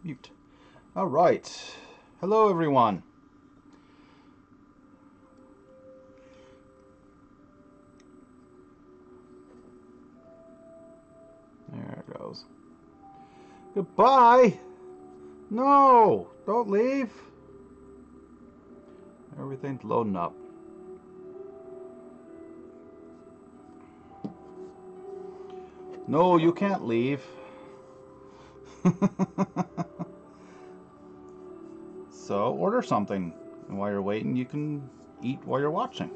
Mute. All right. Hello, everyone. There it goes. Goodbye. No, don't leave. Everything's loading up. No, you can't leave. So order something, and while you're waiting, you can eat while you're watching.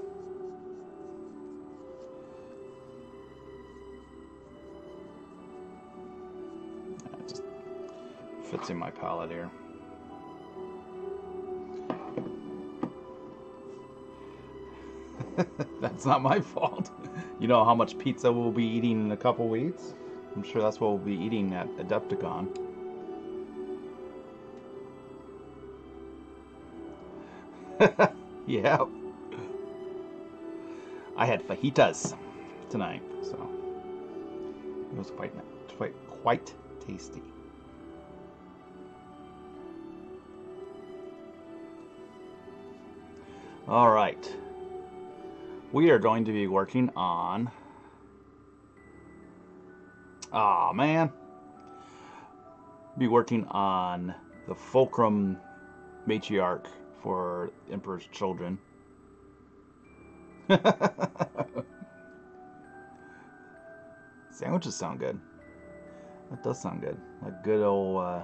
It just fits in my palate here. That's not my fault. You know how much pizza we'll be eating in a couple weeks? I'm sure that's what we'll be eating at Adepticon. Yeah. I had fajitas tonight, so it was quite tasty. All right. We are going to be working on... Aw, man. Be working on the Fulgrim Matriarch for Emperor's Children. Sandwiches sound good. That does sound good. Like good old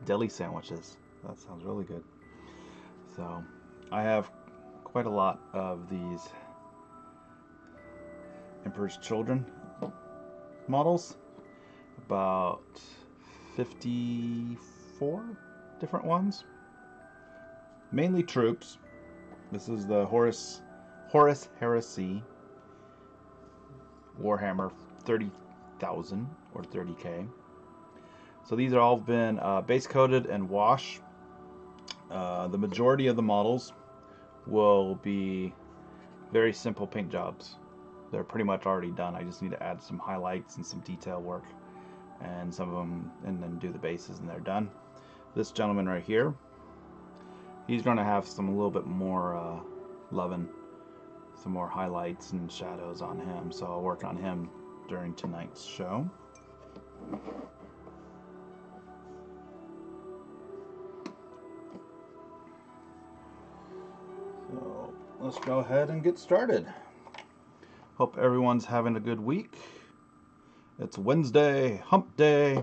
deli sandwiches. That sounds really good. So, I have quite a lot of these Emperor's Children models. About 54 different ones. Mainly troops. This is the Horus Heresy Warhammer 30,000 or 30K. So these are all been base coated and washed. The majority of the models will be very simple paint jobs. They're pretty much already done. I just need to add some highlights and some detail work, and some of them, and then do the bases, and they're done. This gentleman right here, he's going to have some a little bit more loving, some more highlights and shadows on him. So I'll work on him during tonight's show. So let's go ahead and get started. Hope everyone's having a good week. It's Wednesday, hump day.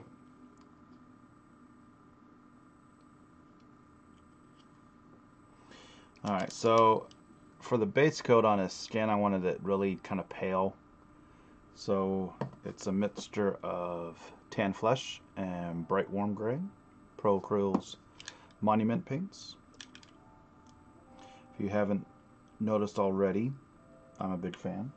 Alright, so for the base coat on his skin, I wanted it really kind of pale. So it's a mixture of tan flesh and bright warm gray. Pro Acryl's Monument paints. If you haven't noticed already, I'm a big fan.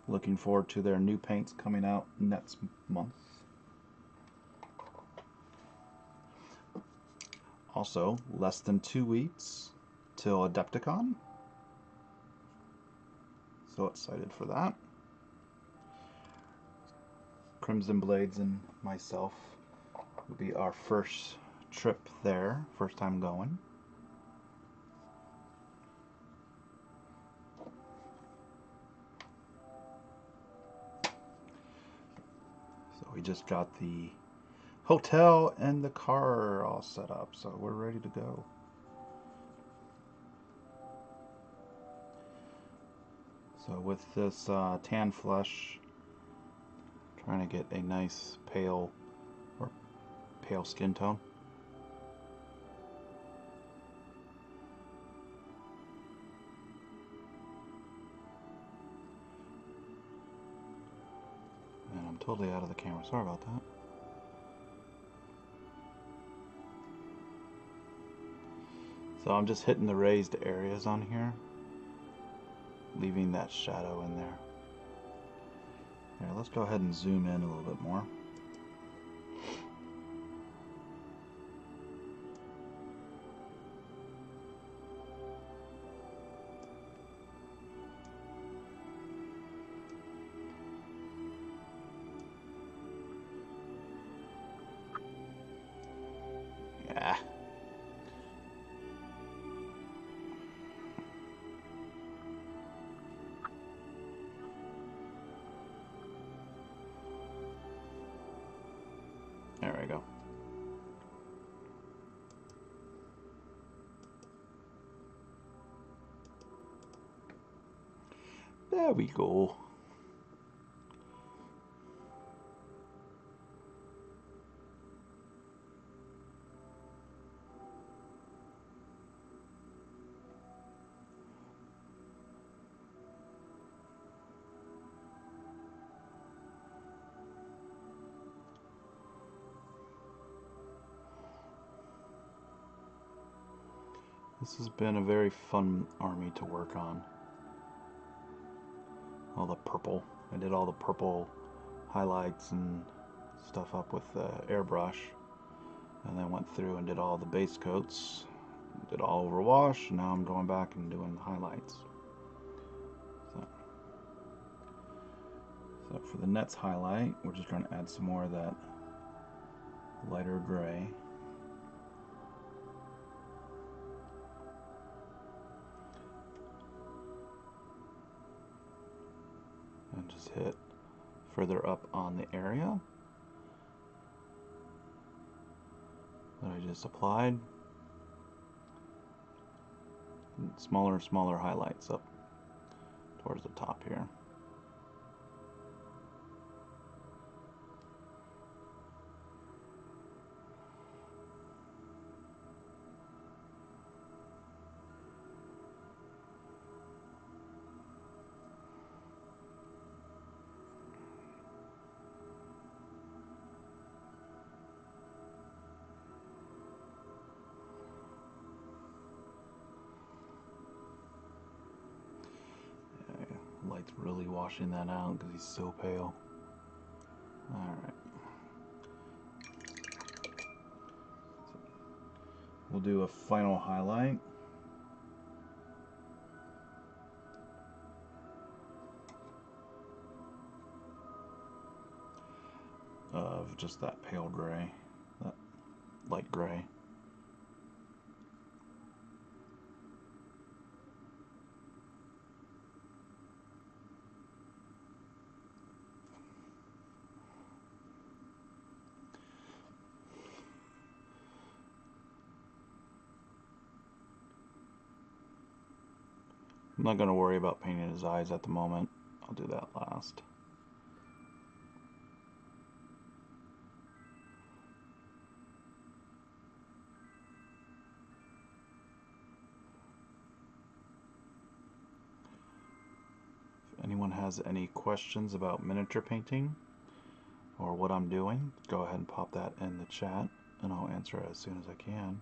Looking forward to their new paints coming out next month. Also, less than 2 weeks till Adepticon. So excited for that. Crimson Blades and myself will be our first trip there, first time going. So we just got the hotel and the car all set up, so we're ready to go. So with this tan flesh, trying to get a nice pale skin tone. And I'm totally out of the camera, sorry about that. So I'm just hitting the raised areas on here, leaving that shadow in there. Here, let's go ahead and zoom in a little bit more. There we go. This has been a very fun army to work on. All the purple. I did all the purple highlights and stuff up with the airbrush. And then went through and did all the base coats. Did all over wash. Now I'm going back and doing the highlights. So for the Nets highlight, we're just going to add some more of that lighter gray. And just hit further up on the area that I just applied. And smaller and smaller highlights up towards the top here. Light's really washing that out because he's so pale. Alright. We'll do a final highlight. Of just that pale gray, that light gray. I'm not going to worry about painting his eyes at the moment. I'll do that last. If anyone has any questions about miniature painting or what I'm doing, go ahead and pop that in the chat and I'll answer it as soon as I can.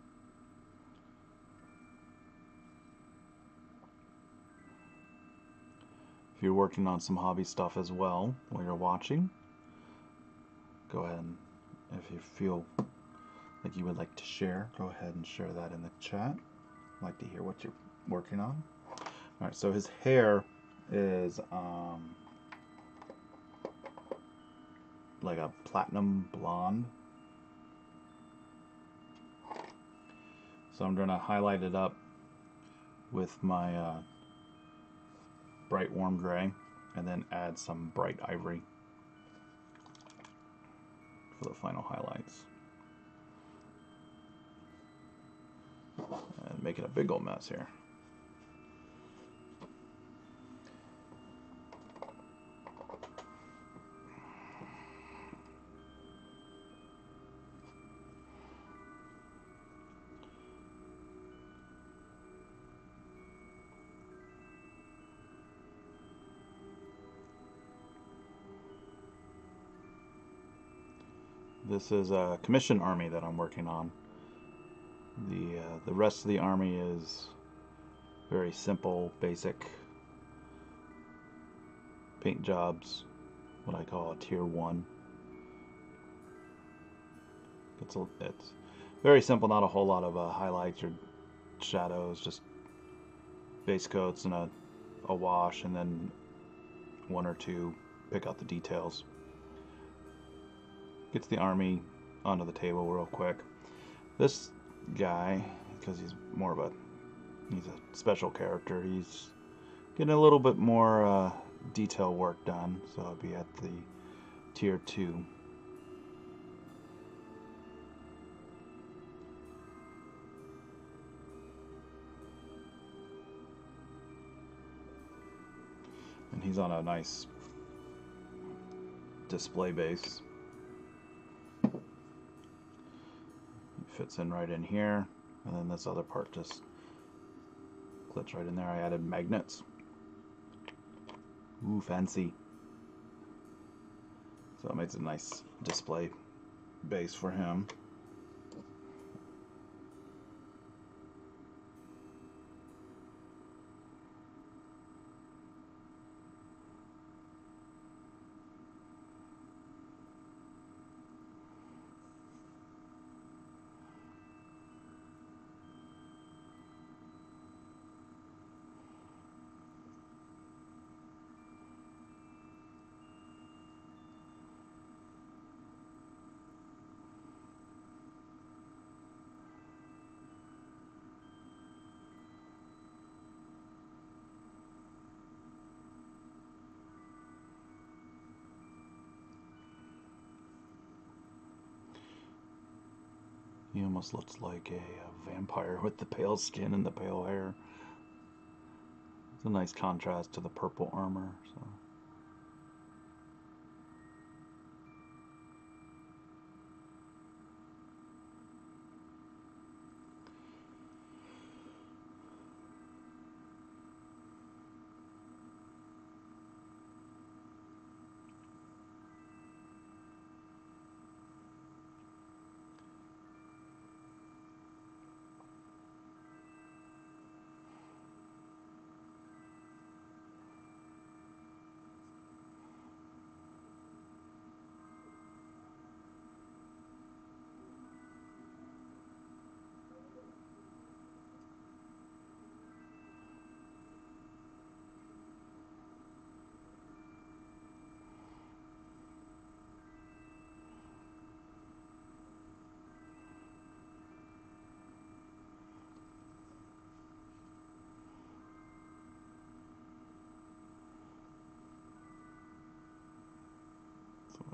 If you're working on some hobby stuff as well while you're watching, go ahead and if you feel like you would like to share, go ahead and share that in the chat. I'd like to hear what you're working on. Alright, so his hair is like a platinum blonde. So I'm going to highlight it up with my bright warm gray and then add some bright ivory for the final highlights. And making a big old mess here. This is a commission army that I'm working on. The rest of the army is very simple, basic paint jobs, what I call a tier 1. It's very simple, not a whole lot of highlights or shadows, just base coats and a wash, and then one or two pick out the details. Gets the army onto the table real quick. This guy, because he's a special character, he's getting a little bit more detail work done, so I'll be at the tier 2. And he's on a nice display base. It fits in right in here, and then this other part just clips right in there. I added magnets. Ooh, fancy. So it makes a nice display base for him. He almost looks like a vampire with the pale skin and the pale hair. It's a nice contrast to the purple armor. So.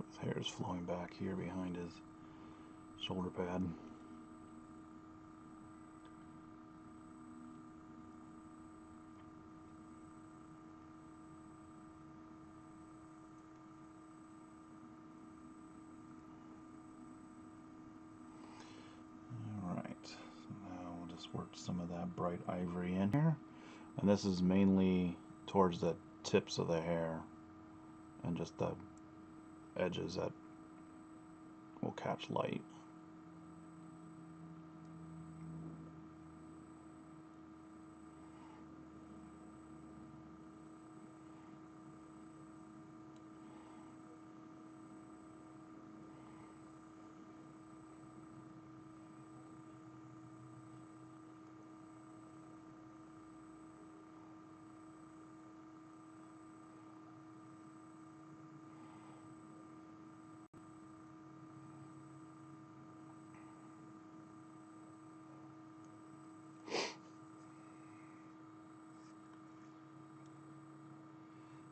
His hair is flowing back here behind his shoulder pad. Alright, so now we'll just work some of that bright ivory in here. And this is mainly towards the tips of the hair and just the edges that will catch light.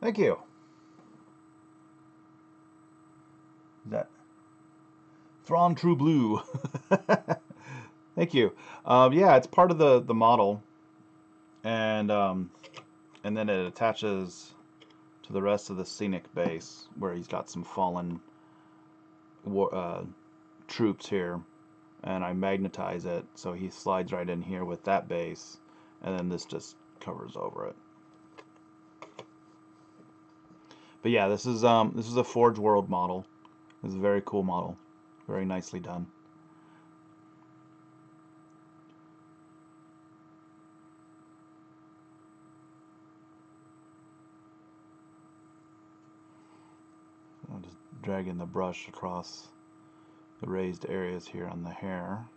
Thank you. Is that Thrawn True Blue? Thank you. Yeah, it's part of the model, and then it attaches to the rest of the scenic base where he's got some fallen troops here, and I magnetize it so he slides right in here with that base, and then this just covers over it. But yeah, this is a Forge World model. This is a very cool model, very nicely done. I'm just dragging the brush across the raised areas here on the hair.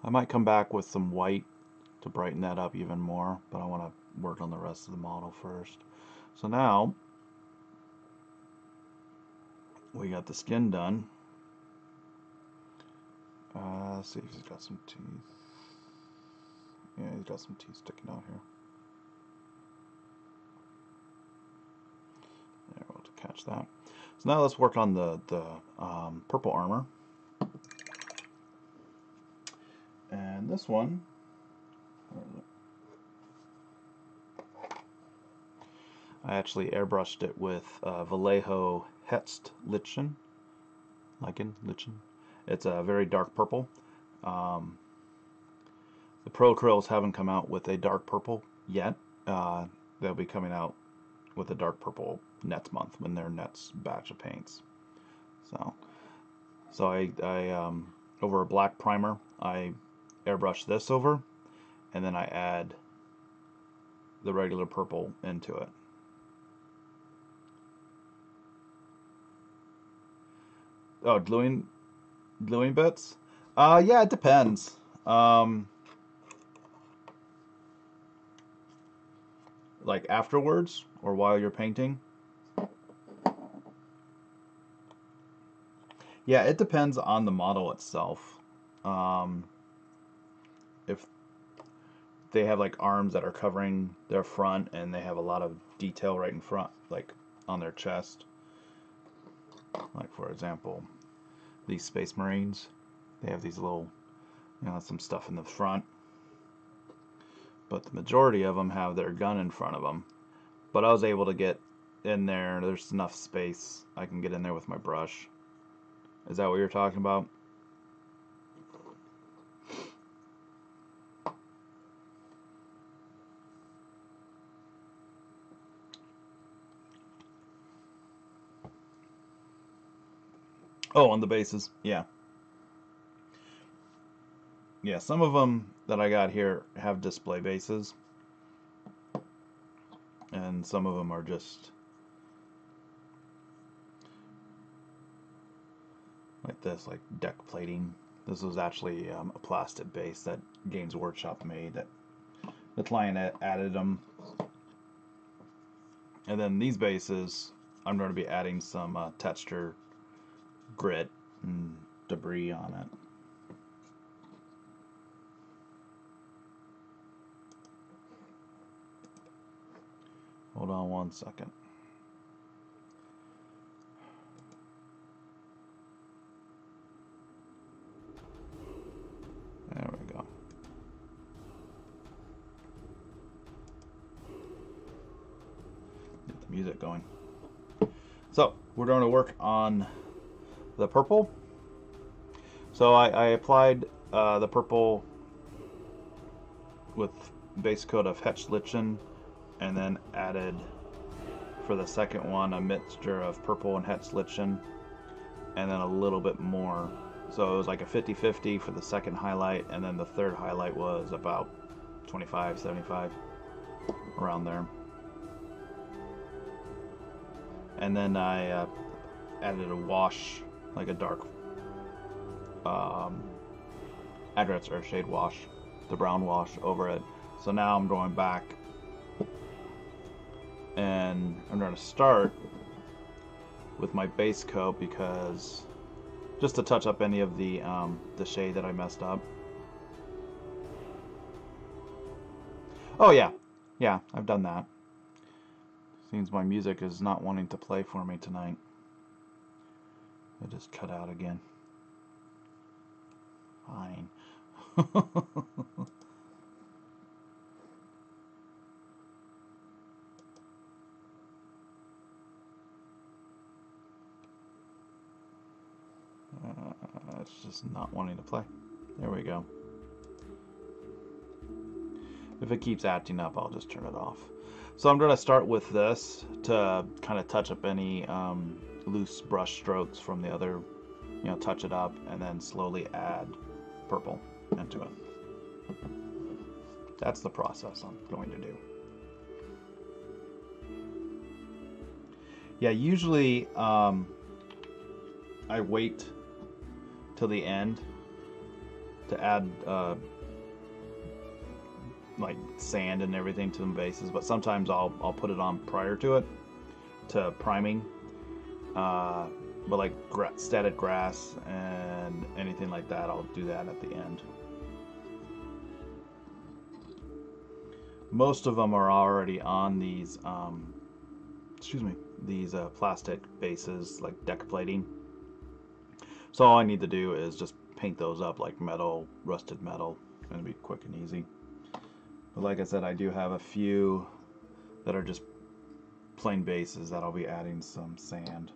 I might come back with some white to brighten that up even more, but I want to work on the rest of the model first. So now we got the skin done. Let's see if he's got some teeth. Yeah, he's got some teeth sticking out here. scratch that. So now let's work on the purple armor. And this one, I actually airbrushed it with Vallejo Lichen. It's a very dark purple. The Pro Acryls haven't come out with a dark purple yet. They'll be coming out with a dark purple next month when their next batch of paints. So I over a black primer, I airbrush this over, and then I add the regular purple into it. Oh, gluing bits? Yeah, it depends. Like afterwards or while you're painting? Yeah, it depends on the model itself. If they have like arms that are covering their front and they have a lot of detail right in front, like on their chest. Like for example, these Space Marines, they have these little, some stuff in the front. But the majority of them have their gun in front of them. But I was able to get in there. There's enough space. I can get in there with my brush. Is that what you're talking about? Oh, on the bases. Yeah. Yeah, some of them that I got here have display bases. And some of them are just like this, like deck plating. This was actually a plastic base that Games Workshop made that the client added them. And then these bases, I'm going to be adding some texture, grit, and debris on it. Hold on one second. There we go. Get the music going. So, we're going to work on the purple. So I applied the purple with base coat of Lichen, and then added for the second one a mixture of purple and Lichen, and then a little bit more. So it was like a 50-50 for the second highlight, and then the third highlight was about 25, 75, around there. And then I added a wash, like a dark Adret's Earthshade wash, the brown wash over it. So now I'm going back and I'm going to start with my base coat, because just to touch up any of the shade that I messed up. Oh yeah, I've done that. Seems my music is not wanting to play for me tonight. It just cut out again. Fine. It's just not wanting to play. There we go. If it keeps acting up, I'll just turn it off. So I'm going to start with this to kind of touch up any loose brush strokes from the other, touch it up, and then slowly add purple into it. That's the process I'm going to do. Yeah, usually I wait till the end to add like sand and everything to the bases, but sometimes I'll put it on prior to it, to priming. But like static grass and anything like that, I'll do that at the end. Most of them are already on these excuse me, these plastic bases, like deck plating. So all I need to do is just paint those up like metal, rusted metal, and it'll be quick and easy. But like I said, I do have a few that are just plain bases that I'll be adding some sand.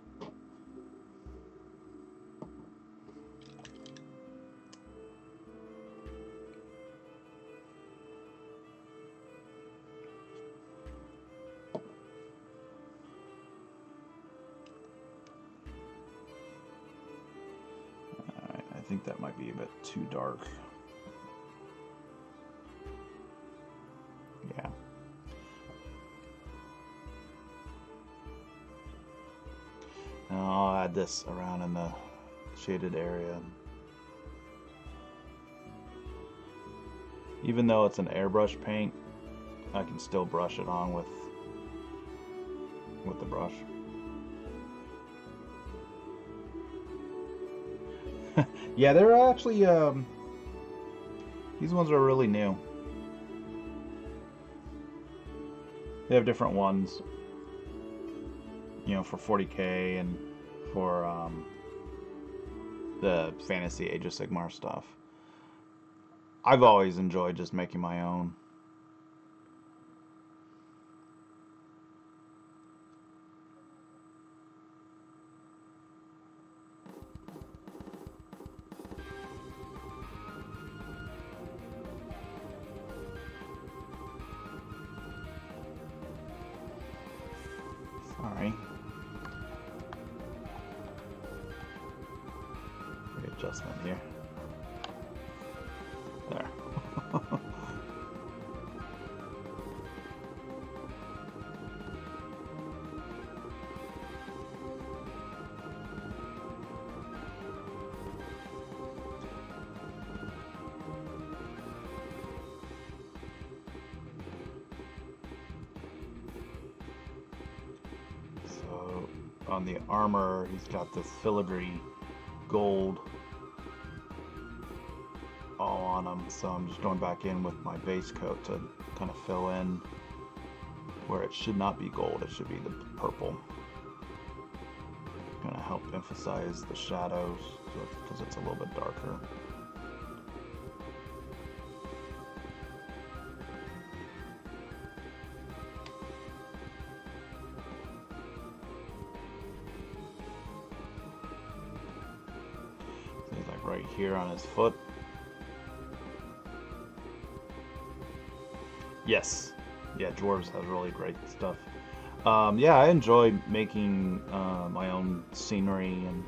Alright, I think that might be a bit too dark. Yeah. Now I'll add this around in the shaded area. Even though it's an airbrush paint, I can still brush it on with the brush. Yeah, they're actually these ones are really new. They have different ones, you know, for 40K and for the Fantasy Age of Sigmar stuff. I've always enjoyed just making my own. Sorry. Readjustment here. There. So on the armor, he's got this filigree gold all on him, so I'm just going back in with my base coat to kind of fill in where it should not be gold, it should be the purple. Going to help emphasize the shadows because it's a little bit darker. So he's like right here on his foot. Yes, yeah, Dwarves has really great stuff. Yeah, I enjoy making my own scenery, and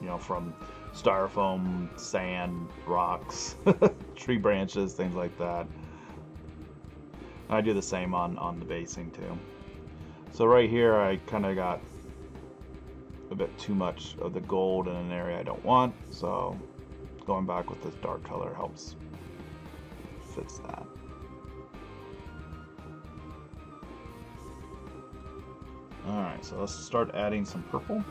you know, from styrofoam, sand, rocks, tree branches, things like that. I do the same on the basing too. So right here, I kind of got a bit too much of the gold in an area I don't want, so going back with this dark color helps fix that. Alright, so let's start adding some purple.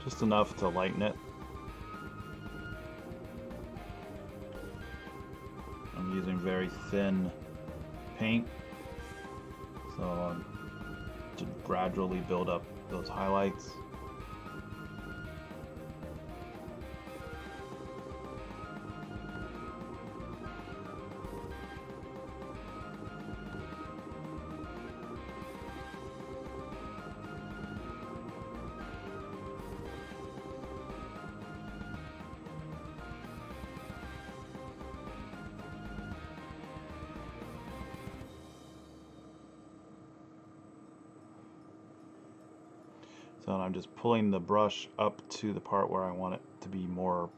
Just enough to lighten it. I'm using very thin paint, so to gradually build up those highlights. So I'm just pulling the brush up to the part where I want it to be more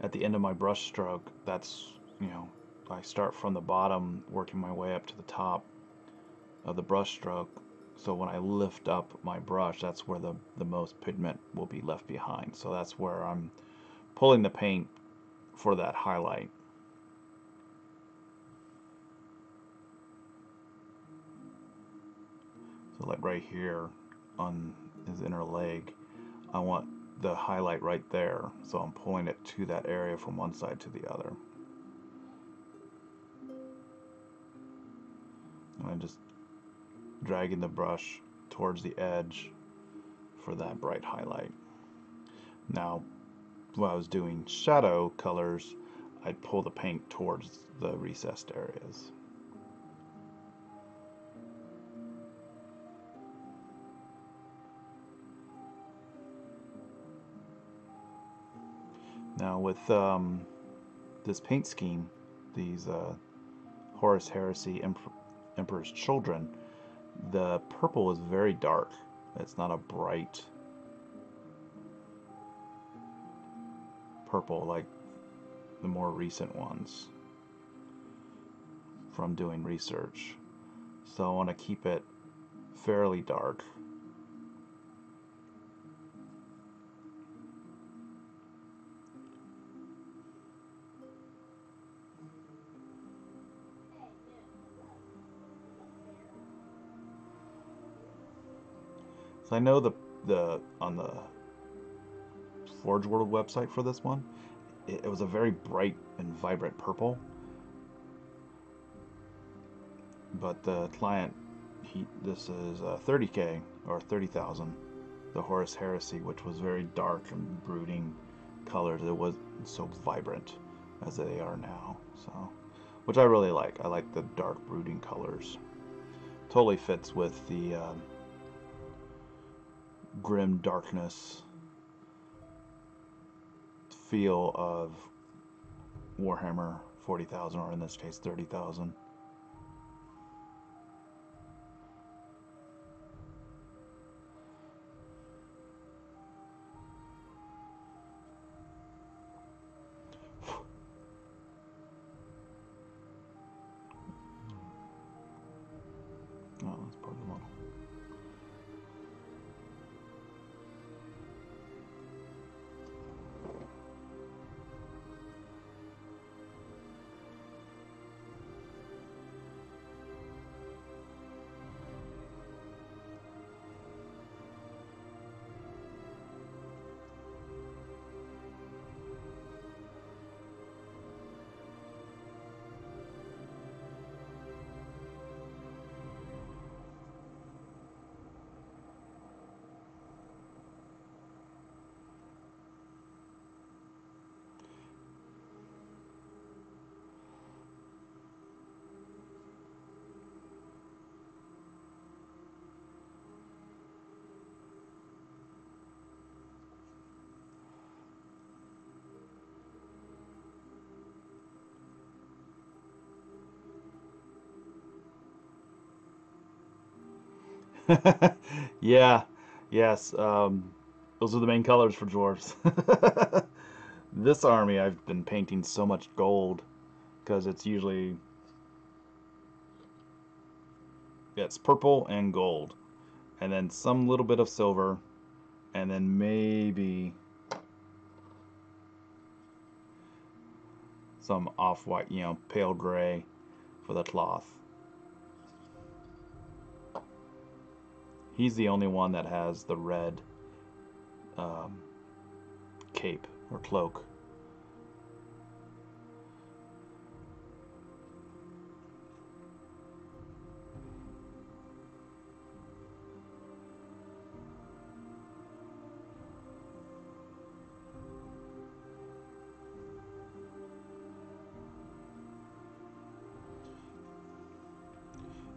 at the end of my brush stroke. That's, you know, I start from the bottom, working my way up to the top of the brush stroke. So when I lift up my brush, that's where the most pigment will be left behind. So that's where I'm pulling the paint for that highlight. So like right here on his inner leg, I want the highlight right there, so I'm pulling it to that area from one side to the other. And I'm just dragging the brush towards the edge for that bright highlight. Now, when I was doing shadow colors, I'd pull the paint towards the recessed areas. Now with this paint scheme, these Horus Heresy Emperor's Children, the purple is very dark. It's not a bright purple like the more recent ones from doing research. So I want to keep it fairly dark. So I know the on the Forgeworld website for this one, it was a very bright and vibrant purple. But the client, this is 30K or 30,000, the Horus Heresy, which was very dark and brooding colors. It wasn't so vibrant as they are now. So, which I really like. I like the dark brooding colors. Totally fits with the grim darkness feel of Warhammer 40,000, or in this case 30,000. Oh, that's part of the model. Yeah, yes. Those are the main colors for dwarves. This army, I've been painting so much gold because it's usually, yeah, it's purple and gold, and then some little bit of silver, and then maybe some off-white, you know, pale gray for the cloth. He's the only one that has the red cape or cloak.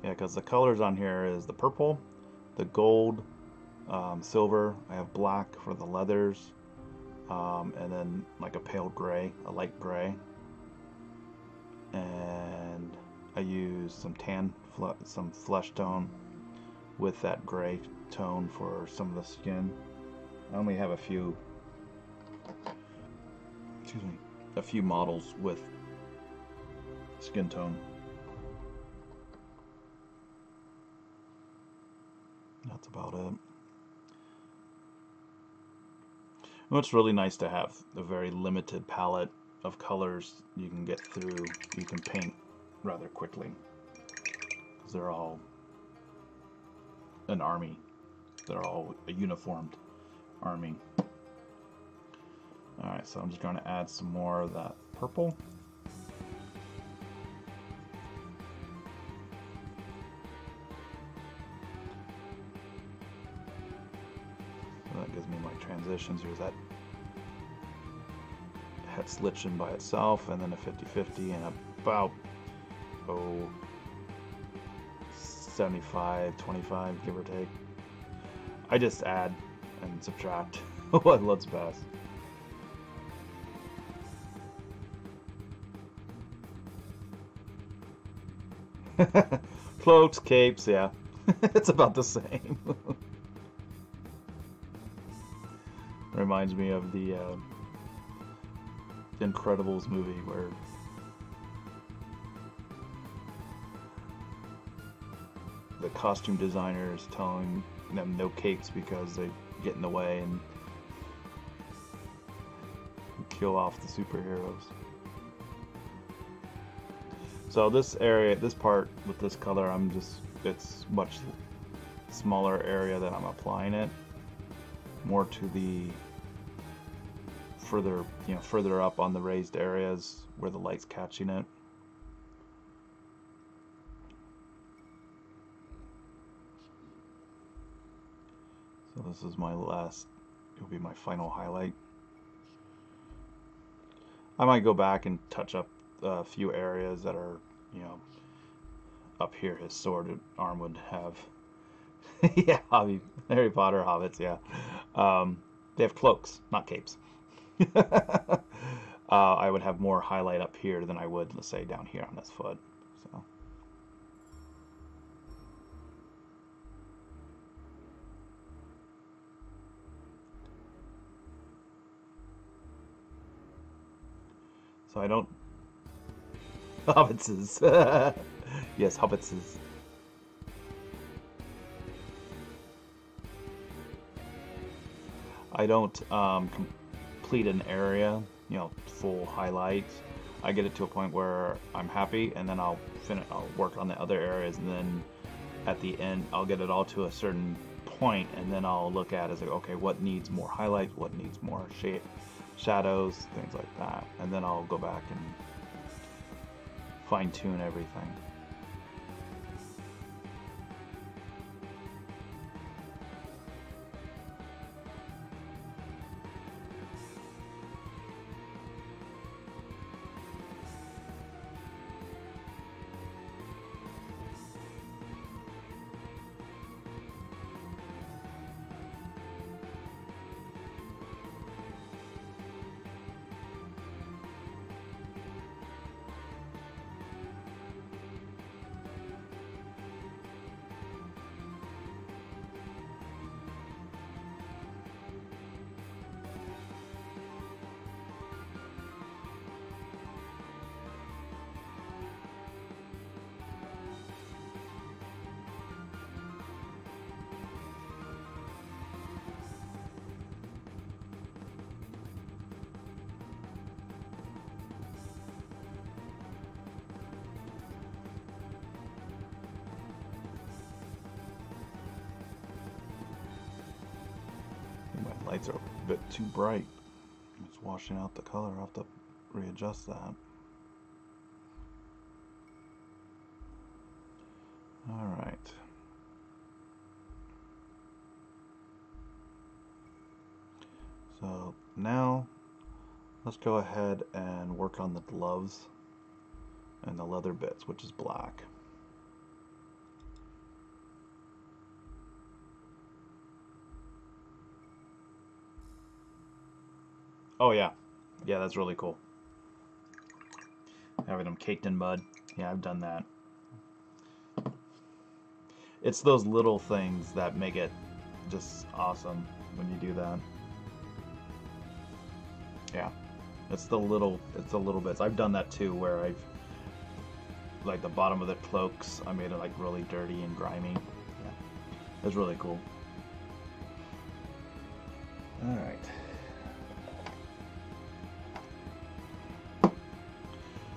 Yeah, because the colors on here is the purple, the gold, silver. I have black for the leathers, and then like a pale gray, a light gray. And I use some some flesh tone with that gray tone for some of the skin. I only have a few, excuse me, a few models with skin tone. That's about it. Well, it's really nice to have a very limited palette of colors you can get through. You can paint rather quickly because they're all an army. They're all a uniformed army. Alright, so I'm just going to add some more of that purple. So that gives me my transitions. Here's that Hetzlichen by itself, and then a 50-50, and about 75-25, give or take. I just add and subtract what looks best. Cloaks, capes, yeah. It's about the same. Reminds me of the Incredibles movie where the costume designer is telling them no capes because they get in the way and kill off the superheroes. So this area, this part with this color, it's much smaller area that I'm applying it. More to the further up on the raised areas where the light's catching it. So this is my last, it'll be my final highlight. I might go back and touch up a few areas that are, up here his sword arm would have. Yeah, Harry Potter hobbits, yeah. They have cloaks, not capes. I would have more highlight up here than I would, let's say, down here on this foot. So I don't... Hobbitses. Yes, hobbitses. I don't complete an area, full highlight. I get it to a point where I'm happy, and then I'll work on the other areas, and then at the end I'll get it all to a certain point, and then I'll look at it as like, okay, what needs more highlight, what needs more shadows, things like that, and then I'll go back and fine-tune everything. Lights are a bit too bright. It's washing out the color. I'll have to readjust that. Alright. So now let's go ahead and work on the gloves and the leather bits, which is black. Oh yeah, that's really cool. Having them caked in mud. Yeah, I've done that. It's those little things that make it just awesome when you do that. Yeah, it's the little bits. I've done that too, where I've, like, the bottom of the cloaks, I made it like really dirty and grimy. Yeah, it's really cool. All right.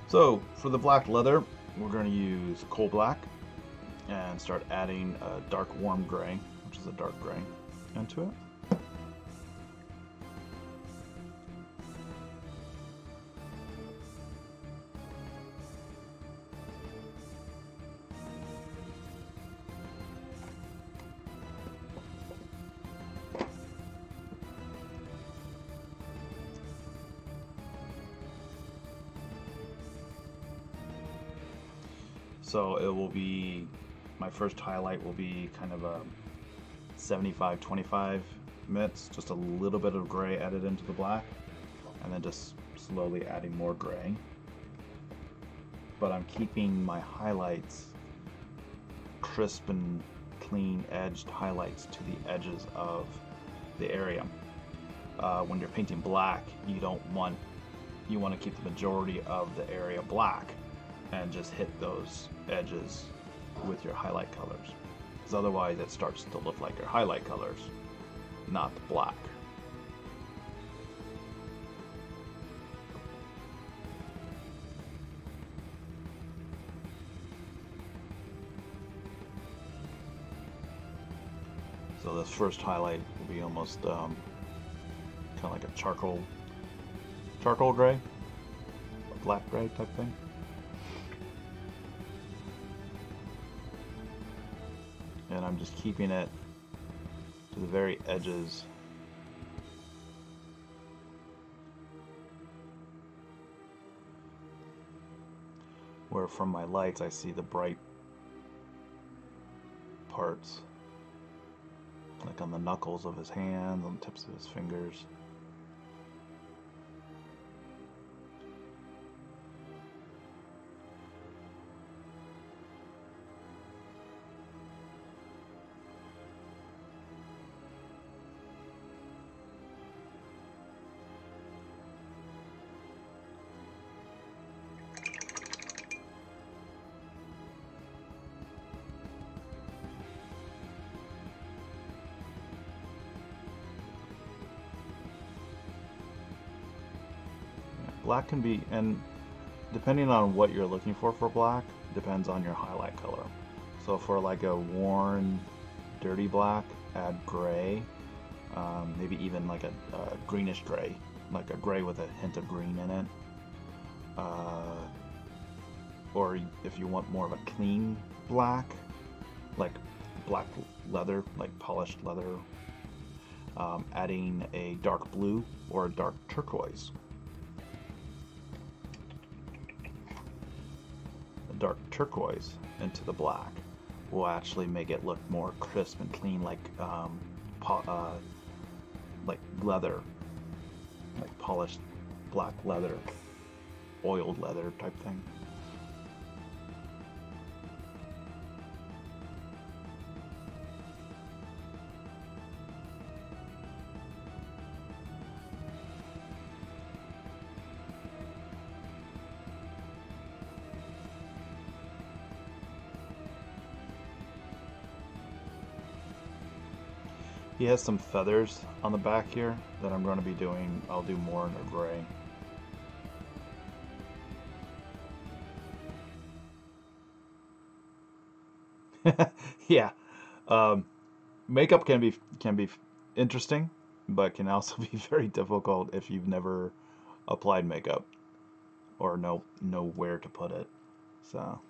So for the black leather, we're going to use coal black and start adding a dark warm gray, which is a dark gray, into it. So it will be, my first highlight will be kind of a 75-25 mix, just a little bit of gray added into the black, and then just slowly adding more gray. But I'm keeping my highlights crisp and clean edged highlights to the edges of the area. When you're painting black, you want to keep the majority of the area black and just hit those edges with your highlight colors, because otherwise it starts to look like your highlight colors, not the black. So this first highlight will be almost kind of like a charcoal gray, a black gray type thing. And I'm just keeping it to the very edges where from my lights I see the bright parts, like on the knuckles of his hands, on the tips of his fingers. Black can be, and depending on what you're looking for black, depends on your highlight color. So for like a worn, dirty black, add gray, maybe even like a greenish gray, like a gray with a hint of green in it. Or if you want more of a clean black, like black leather, like polished leather, adding a dark blue or a dark turquoise. Dark turquoise into the black will actually make it look more crisp and clean, like leather, like polished black leather, oiled leather type thing. He has some feathers on the back here that I'm going to be doing. I'll do more in a gray. Yeah, makeup can be interesting, but can also be very difficult if you've never applied makeup or know where to put it. So.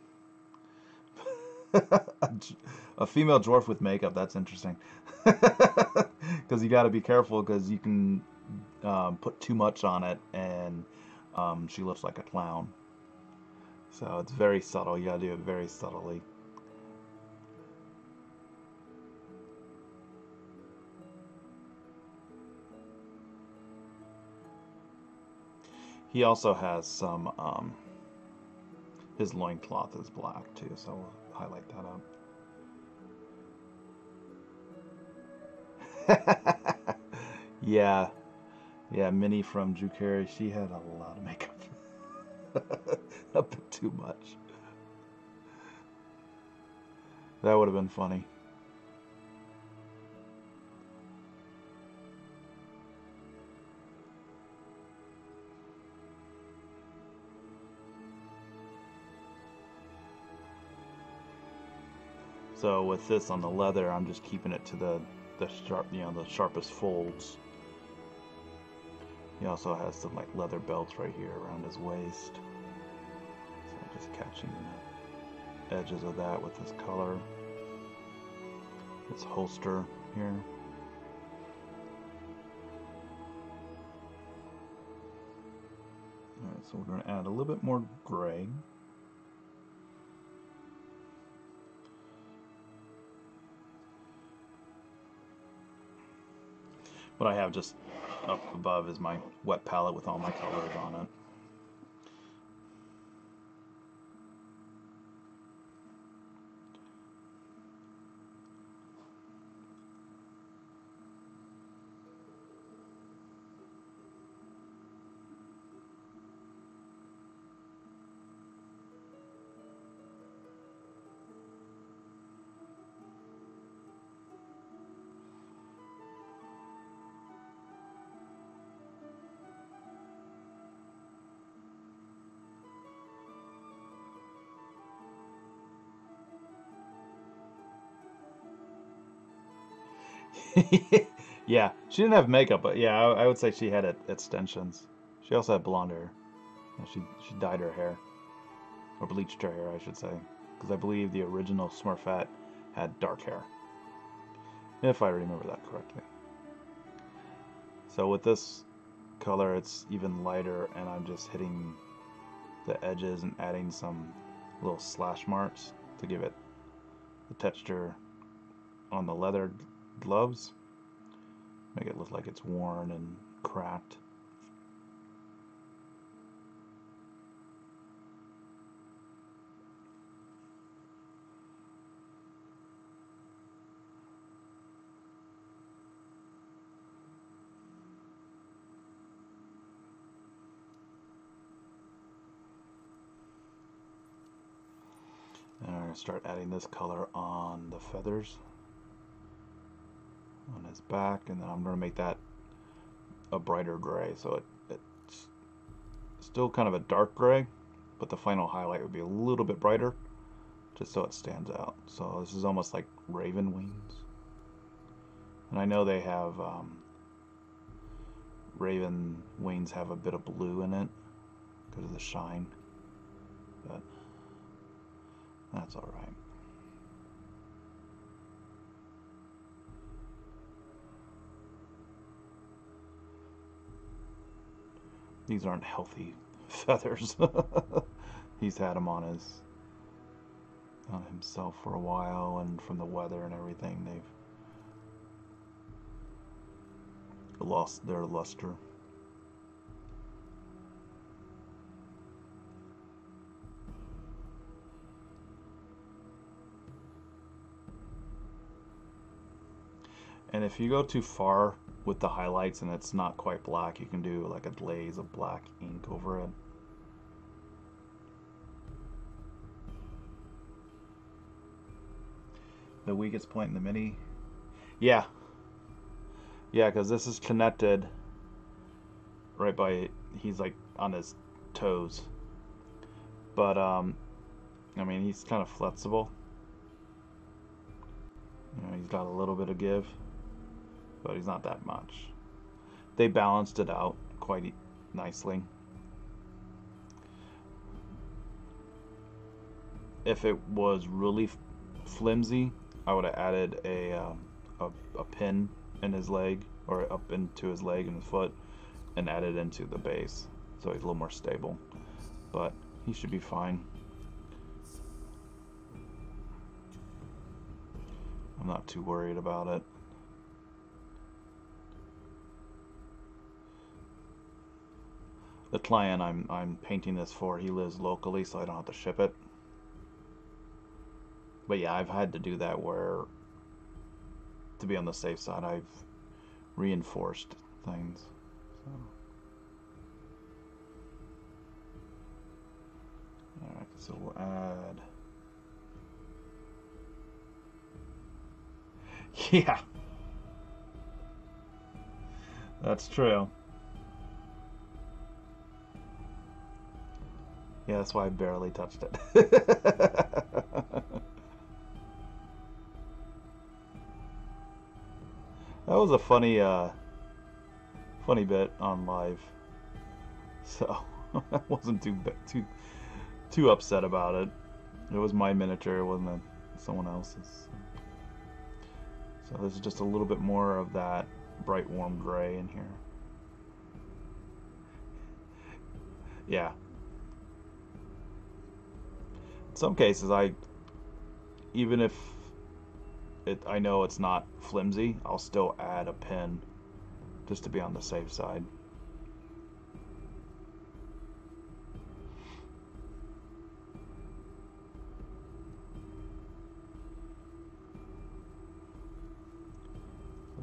A female dwarf with makeup, that's interesting. Because you got to be careful, because you can put too much on it and she looks like a clown. So it's very subtle. You got to do it very subtly. He also has some his loincloth is black too, so we'll highlight that up. Yeah, Minnie from Drukari, she had a lot of makeup. A bit too much. That would have been funny. So with this on the leather, I'm just keeping it to the sharp, the sharpest folds. He also has some like leather belts right here around his waist. So I'm just catching the edges of that with this color. This holster here. Alright, so we're going to add a little bit more gray. But I have just up above is my wet palette with all my colors on it. Yeah, she didn't have makeup, but yeah, I would say she had extensions. She also had blonde hair. Yeah, she dyed her hair, or bleached her hair, I should say, because I believe the original Smurfette had dark hair, if I remember that correctly. So with this color, it's even lighter, and I'm just hitting the edges and adding some little slash marks to give it the texture on the leather gloves. Make it look like it's worn and cracked. And I'm going to start adding this color on the feathers on his back, and then I'm going to make that a brighter gray, so it's still kind of a dark gray, but the final highlight would be a little bit brighter, just so it stands out. So this is almost like raven wings, and I know they have raven wings have a bit of blue in it because of the shine, but that's all right. These aren't healthy feathers. He's had them on himself for a while, and from the weather and everything, they've lost their luster. And if you go too far with the highlights and it's not quite black, you can do like a glaze of black ink over it. The weakest point in the mini? Yeah. Yeah, because this is connected right by, he's like on his toes. But, I mean, he's kind of flexible. You know, he's got a little bit of give, but he's not that much. They balanced it out quite nicely. If it was really flimsy, I would have added a pin in his leg, or up into his leg and his foot, and added into the base, so he's a little more stable. But he should be fine. I'm not too worried about it. The client I'm painting this for, he lives locally, so I don't have to ship it. But yeah, I've had to do that where, to be on the safe side, I've reinforced things. So. Alright, so we'll add... Yeah. That's true. Yeah, that's why I barely touched it. That was a funny bit on live, so I wasn't too upset about it. It was my miniature, it wasn't someone else's. So this is just a little bit more of that bright warm gray in here. Yeah. In some cases, even if I know it's not flimsy, I'll still add a pin just to be on the safe side.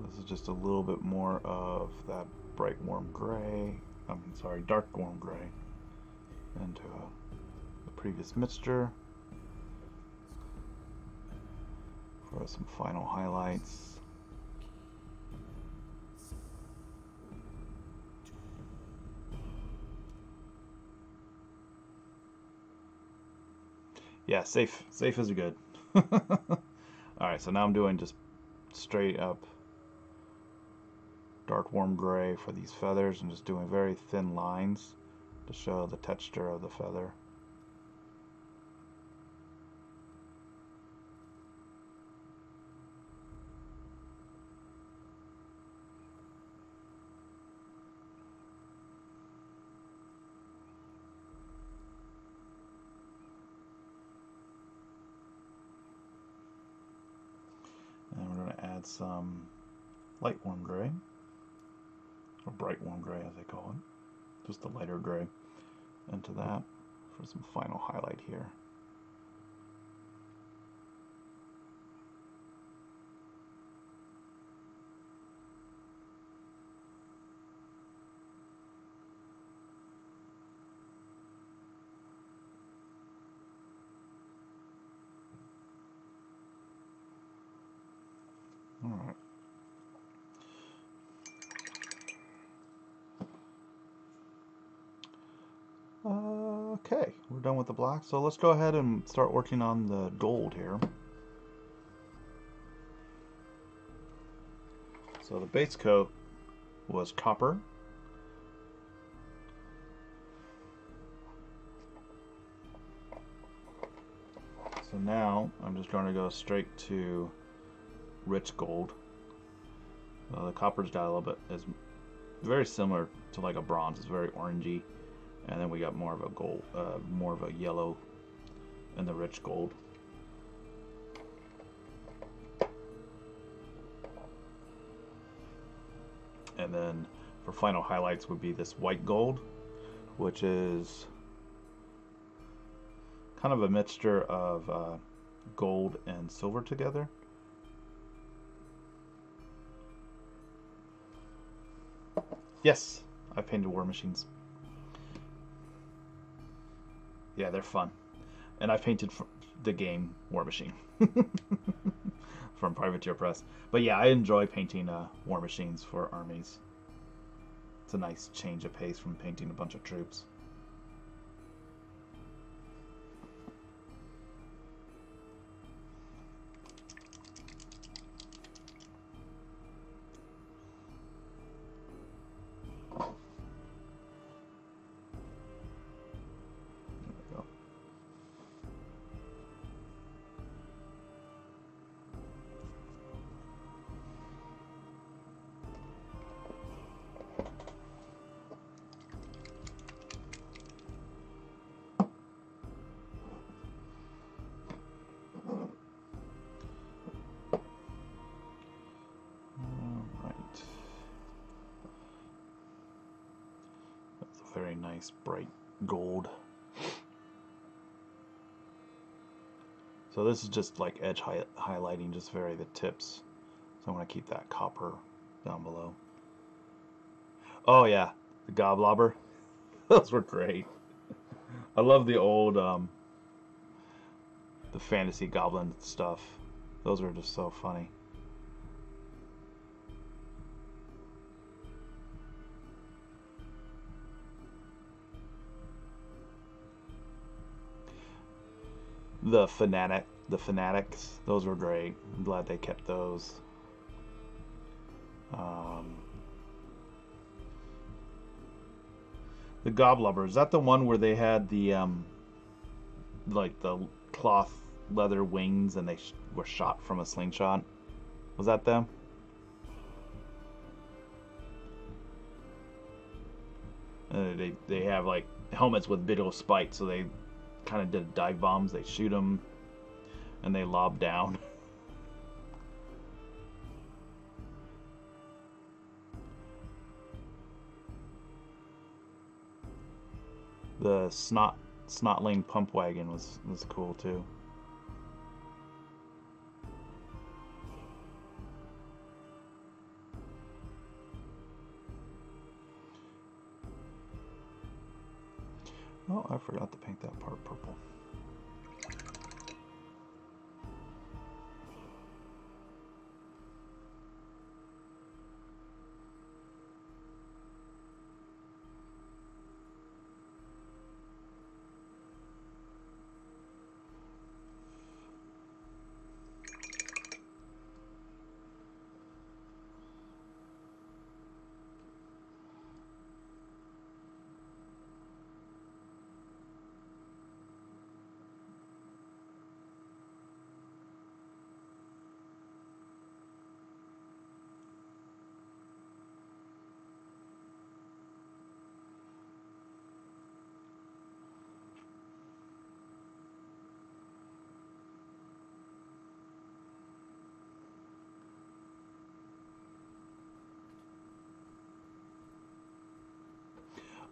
This is just a little bit more of that bright warm gray, dark warm gray into the previous mixture for some final highlights. Yeah, safe is good. Alright, so now I'm doing just straight up dark warm gray for these feathers and just doing very thin lines to show the texture of the feather. And we're going to add some light warm gray, or bright warm gray as they call it, just a lighter gray into that for some final highlight here. All right. Okay, we're done with the black, so let's go ahead and start working on the gold here. So the base coat was copper. So now I'm just going to go straight to rich gold. The copper's got a little bit, is very similar to like a bronze. It's very orangey. And then we got more of a gold, more of a yellow in the rich gold. And then for final highlights would be this white gold, which is kind of a mixture of gold and silver together. Yes, I painted war machines. Yeah, they're fun. And I painted the game War Machine from Privateer Press. But yeah, I enjoy painting war machines for armies. It's a nice change of pace from painting a bunch of troops. Very nice bright gold. So this is just like edge highlighting, just vary the tips. So I'm going to keep that copper down below. Oh yeah, the Goblobber. Those were great. I love the old the fantasy goblin stuff. Those were just so funny. The fanatics, those were great. I'm glad they kept those. The Goblobber, is that the one where they had the like the cloth leather wings and they were shot from a slingshot? Was that them? They have like helmets with big old spikes, so they kind of did dive bombs. They shoot them and they lob down. The snotling pump wagon was cool too. Oh, I forgot to paint that part purple.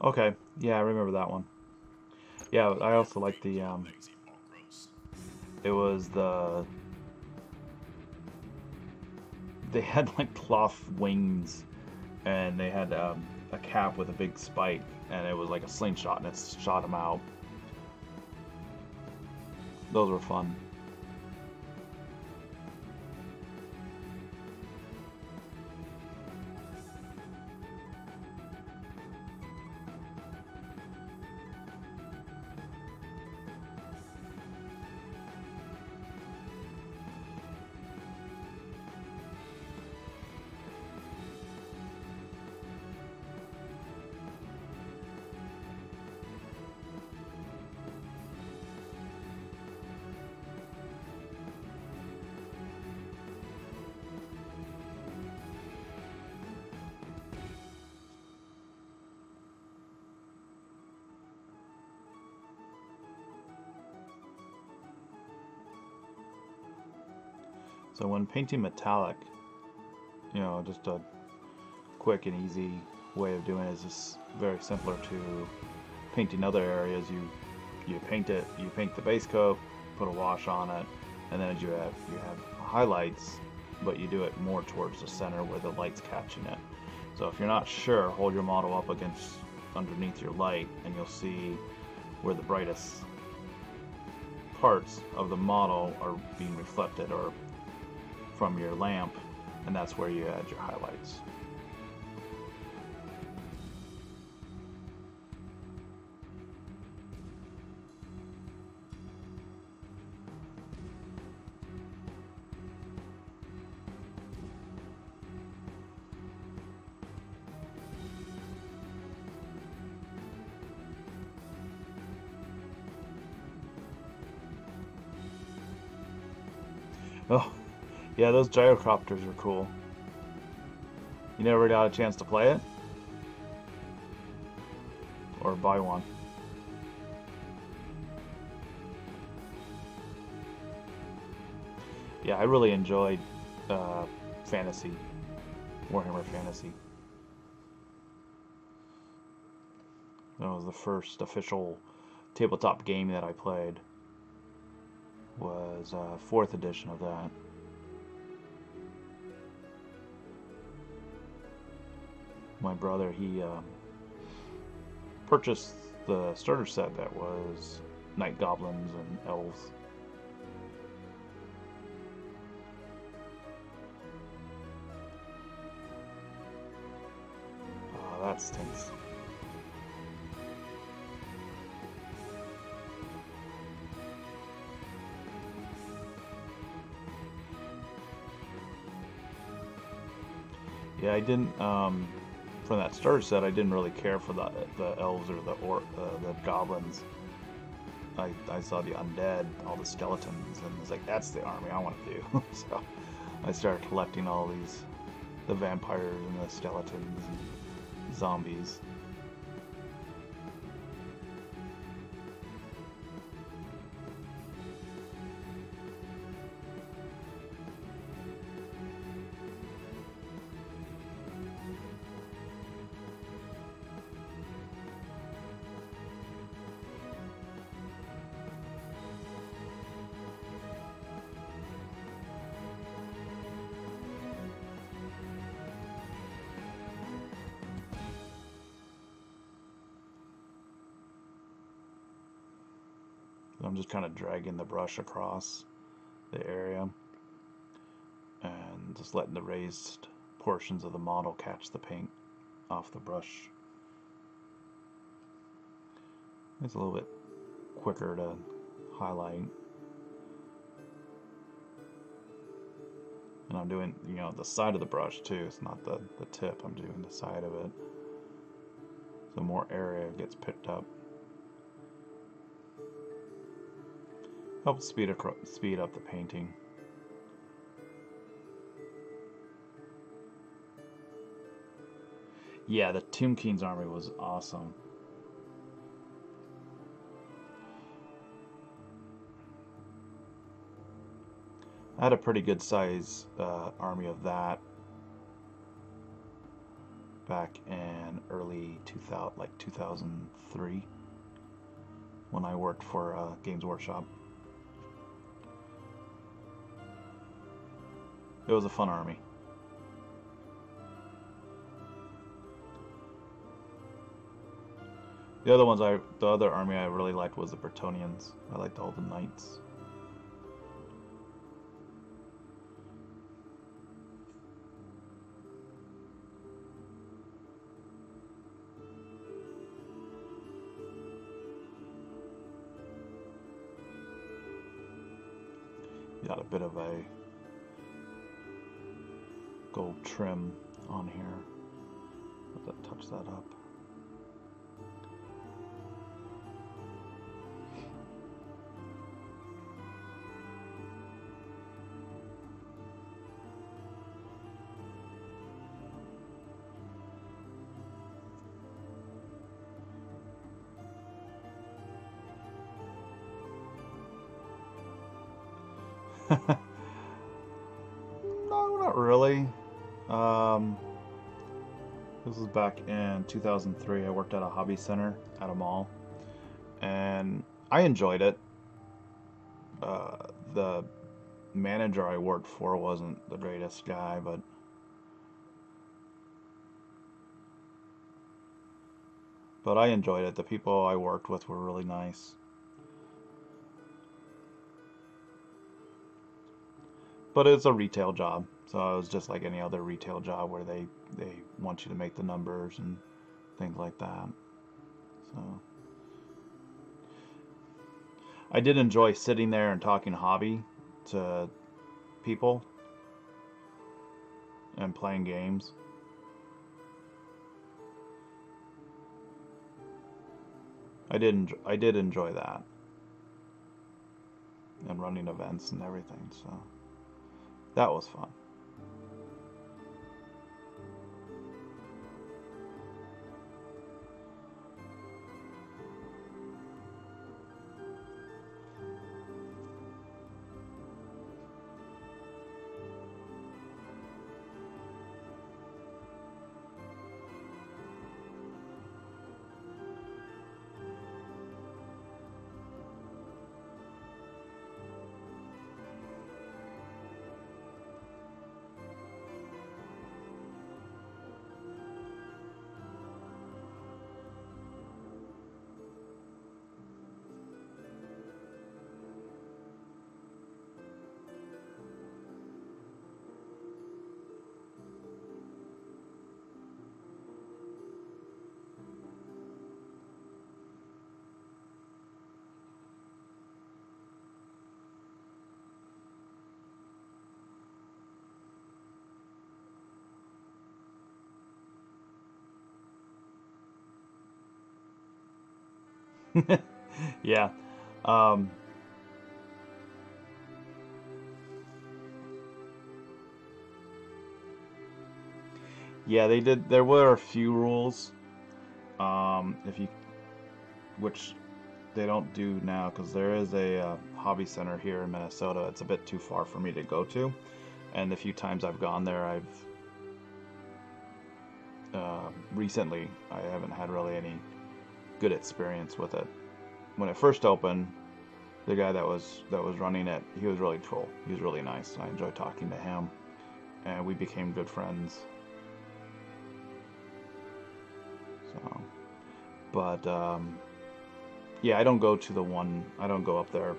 Okay, yeah, I remember that one. Yeah, I also like the, it was they had like cloth wings, and they had a cap with a big spike, and it was like a slingshot, and it shot them out. Those were fun. So when painting metallic, you know, just a quick and easy way of doing it is just very similar to painting other areas. You paint it, you paint the base coat, put a wash on it, and then you have highlights, but you do it more towards the center where the light's catching it. So if you're not sure, hold your model up against underneath your light, and you'll see where the brightest parts of the model are being reflected or from your lamp, and that's where you add your highlights. Oh, yeah, those gyrocopters are cool. You never got a chance to play it? Or buy one? Yeah, I really enjoyed Fantasy, Warhammer Fantasy. That was the first official tabletop game that I played. Was 4th edition of that. My brother, he purchased the starter set that was Night Goblins and Elves. Oh, that stinks. Yeah, I didn't, from that starter set, I didn't really care for the elves or the goblins. I saw the undead, all the skeletons, and I was like, that's the army I want to do. So I started collecting all these, the vampires and the skeletons and zombies. I'm just kind of dragging the brush across the area and just letting the raised portions of the model catch the paint off the brush. It's a little bit quicker to highlight. And I'm doing, you know, the side of the brush too. It's not the tip. I'm doing the side of it. So more area gets picked up. Helps speed up the painting. Yeah, the Tomb King's army was awesome. I had a pretty good size army of that back in early 2000, like 2003, when I worked for Games Workshop. It was a fun army. The other army I really liked was the Bretonnians. I liked all the knights. Got a bit of a gold trim on here. Let that touch that up. No, not really. This was back in 2003. I worked at a hobby center at a mall, and I enjoyed it. The manager I worked for wasn't the greatest guy, but I enjoyed it. The people I worked with were really nice. But it's a retail job, so it was just like any other retail job where they want you to make the numbers and things like that. So I did enjoy sitting there and talking hobby to people and playing games. I did enjoy that, and running events and everything, so that was fun. Yeah. Um, yeah, they did. There were a few rules, if you, which they don't do now, because there is a hobby center here in Minnesota. It's a bit too far for me to go to, and the few times I've gone there, recently I haven't had really any good experience with it. When it first opened, the guy that was running it, he was really cool. He was really nice. I enjoyed talking to him, and we became good friends. So, but Yeah, I don't go to the one. I don't go up there.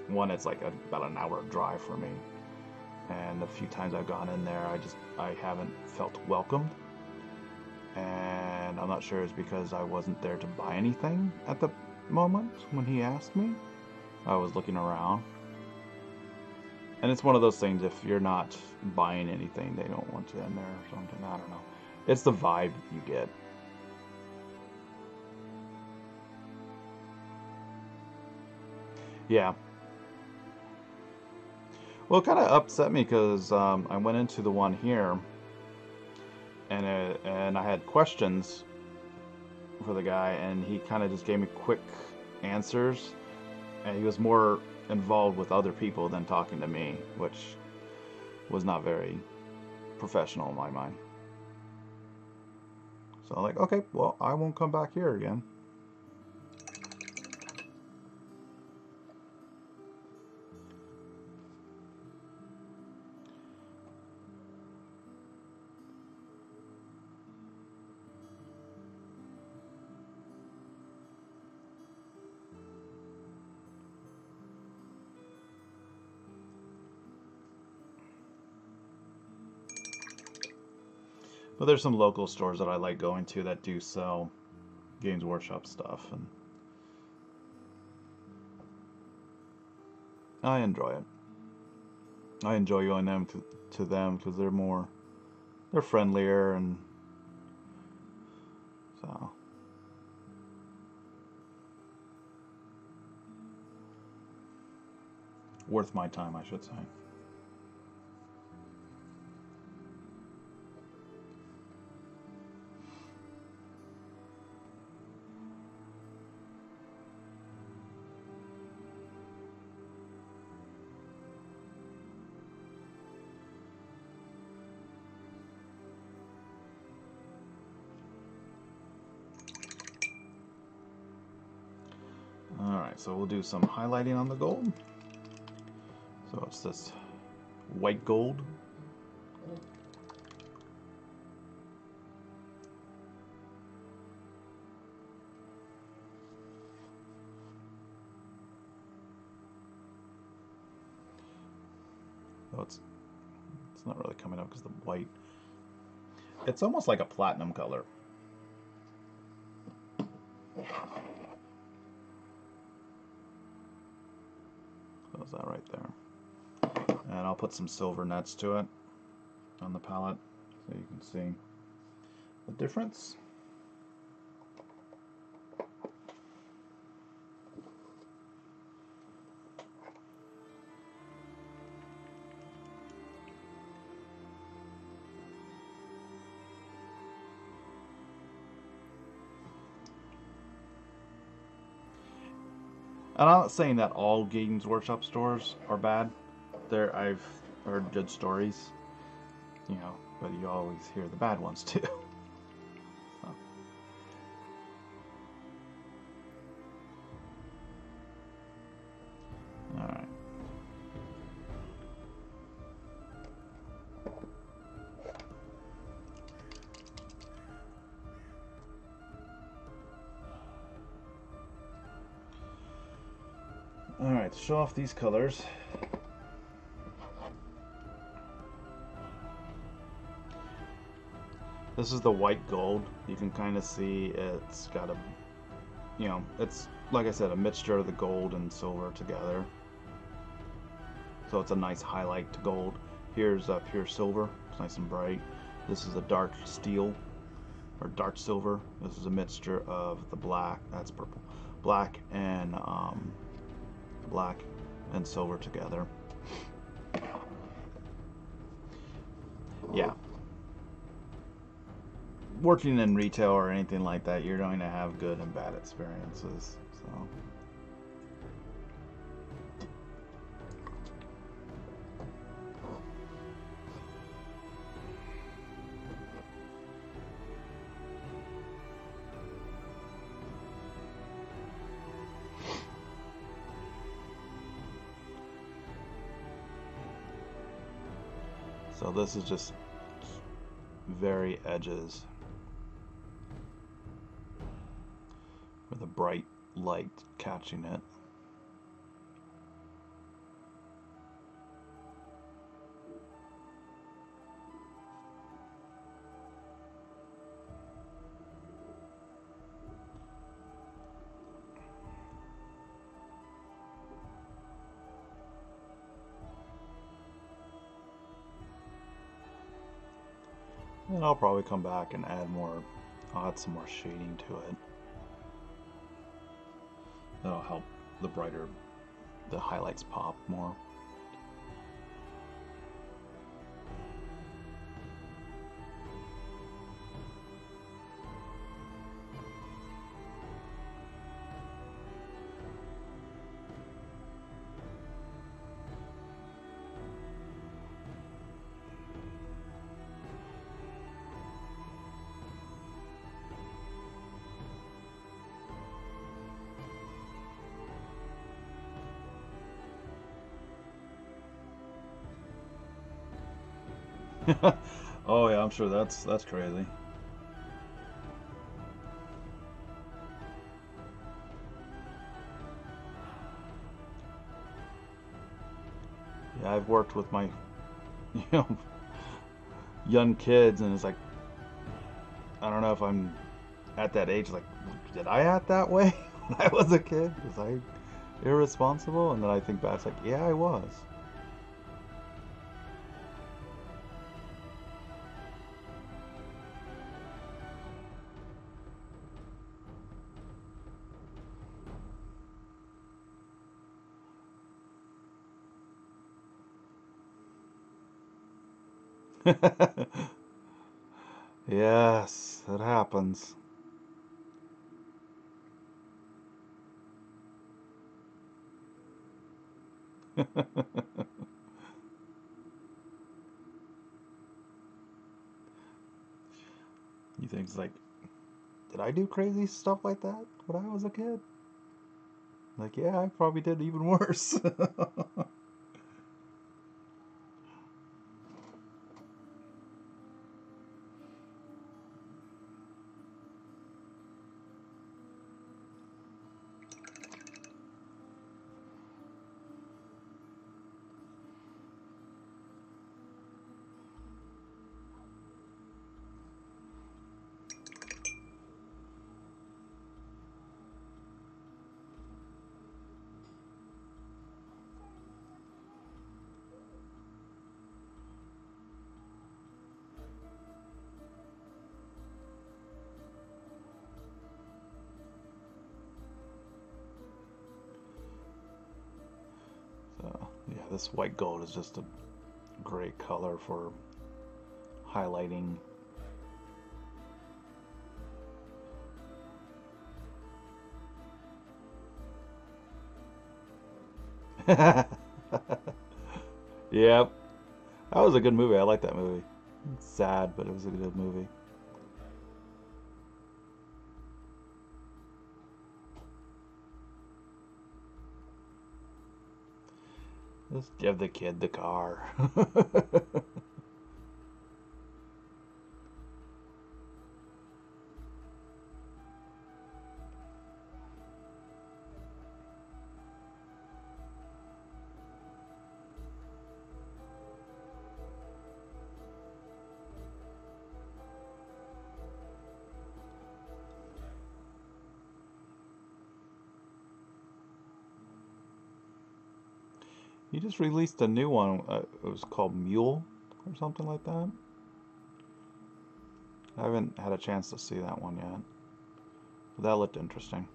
One, it's like about an hour drive for me, and a few times I've gone in there, I haven't felt welcomed, and I'm not sure it's because I wasn't there to buy anything at the moment when he asked me. I was looking around, and it's one of those things. If you're not buying anything, they don't want you in there or something. I don't know. It's the vibe you get. Yeah. Well, it kind of upset me because I went into the one here, and I had questions for the guy, and he kind of just gave me quick answers, and he was more involved with other people than talking to me, which was not very professional in my mind. So I'm like, okay, well, I won't come back here again. But there's some local stores that I like going to that do sell Games Workshop stuff, and I enjoy it. I enjoy going to them because they're friendlier, and so worth my time, I should say. Alright, so we'll do some highlighting on the gold. So it's this white gold. Oh, it's not really coming up because the white. It's almost like a platinum color. How's that right there? And I'll put some silver nets to it on the palette so you can see the difference. And I'm not saying that all Games Workshop stores are bad. I've heard good stories, you know, but you always hear the bad ones too. So. All right. All right, to show off these colors. This is the white gold. You can kind of see it's got a, you know, it's like I said, a mixture of the gold and silver together. So it's a nice highlight to gold. Here's pure silver. It's nice and bright. This is a dark steel or dark silver. This is a mixture of the black. That's purple, black and silver together. Yeah. Working in retail or anything like that, you're going to have good and bad experiences. So. So this is just very edges with a bright light catching it. And I'll probably come back and add some more shading to it. That'll help the highlights pop more. Oh yeah, I'm sure that's crazy. Yeah, I've worked with my young kids, and it's like, I don't know if I'm at that age, like, did I act that way when I was a kid? Was I irresponsible? And then I think back, it's like, yeah, I was. Yes, it happens. You think it's like, did I do crazy stuff like that when I was a kid? Like, yeah, I probably did even worse. So, yeah, this white gold is just a great color for highlighting. Yep. That was a good movie. I like that movie. It's sad, but it was a good movie. Just give the kid the car. He just released a new one. It was called Mule or something like that. I haven't had a chance to see that one yet. But that looked interesting.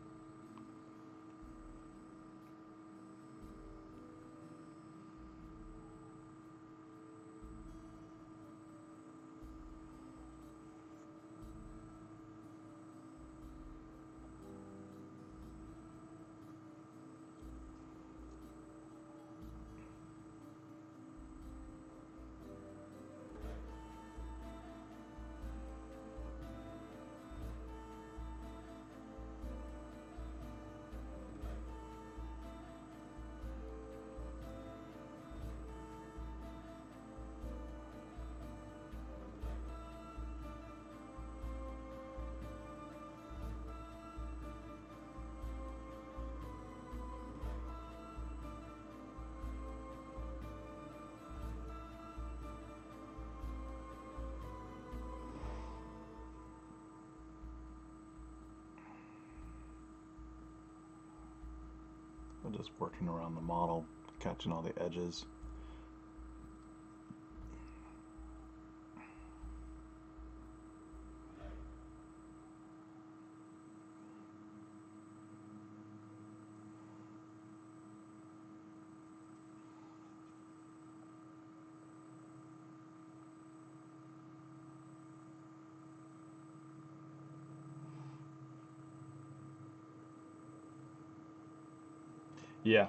I'm just working around the model, catching all the edges. Yeah.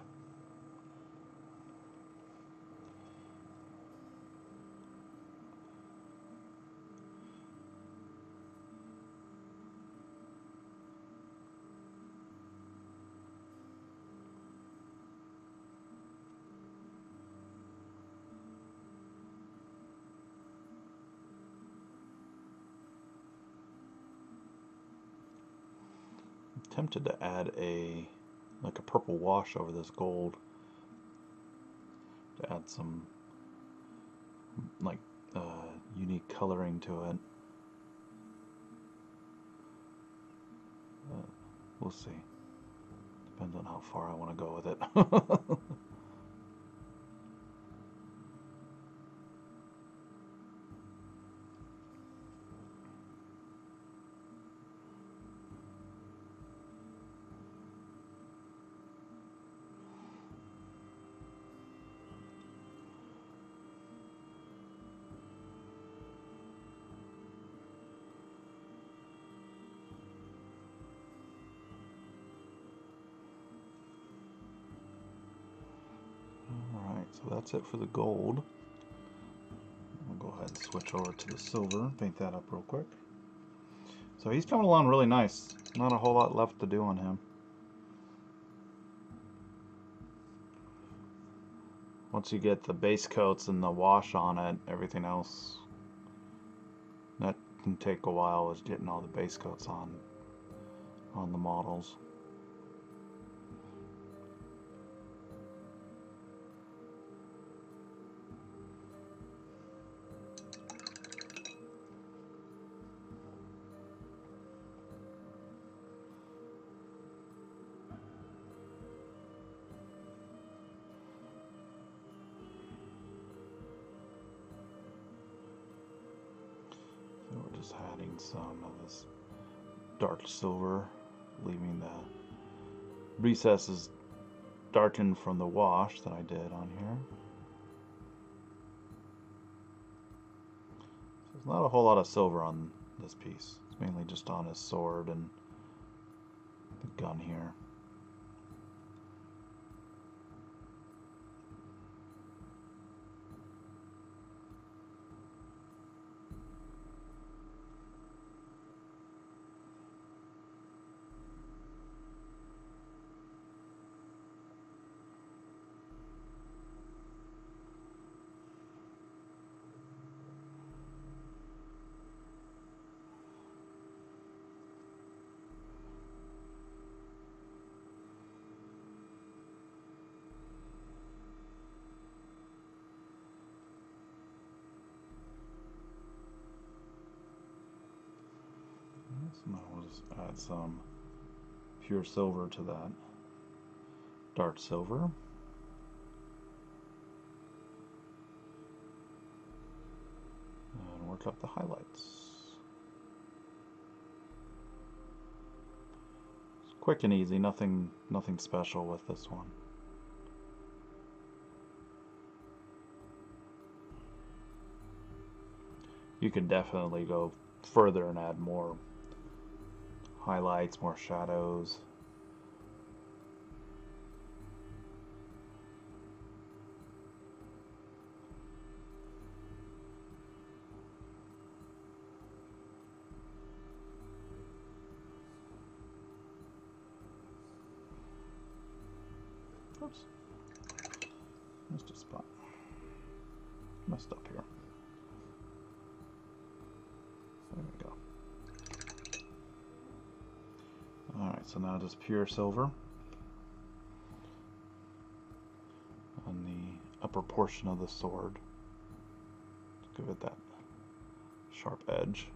I'm tempted to add a purple wash over this gold to add some unique coloring to it. We'll see. Depends on how far I want to go with it. So that's it for the gold. I'll go ahead and switch over to the silver, paint that up real quick. So he's coming along really nice. Not a whole lot left to do on him. Once you get the base coats and the wash on it, everything else, that can take a while, is getting all the base coats on the models. We're just adding some of this dark silver, leaving the recesses darkened from the wash that I did on here. So there's not a whole lot of silver on this piece. It's mainly just on his sword and the gun here. So now we'll just add some pure silver to that dark silver. And work up the highlights. It's quick and easy, nothing special with this one. You can definitely go further and add more highlights, more shadows. Oops. Missed a spot. Messed up here. There we go. Alright, so now just pure silver on the upper portion of the sword. Let's give it that sharp edge.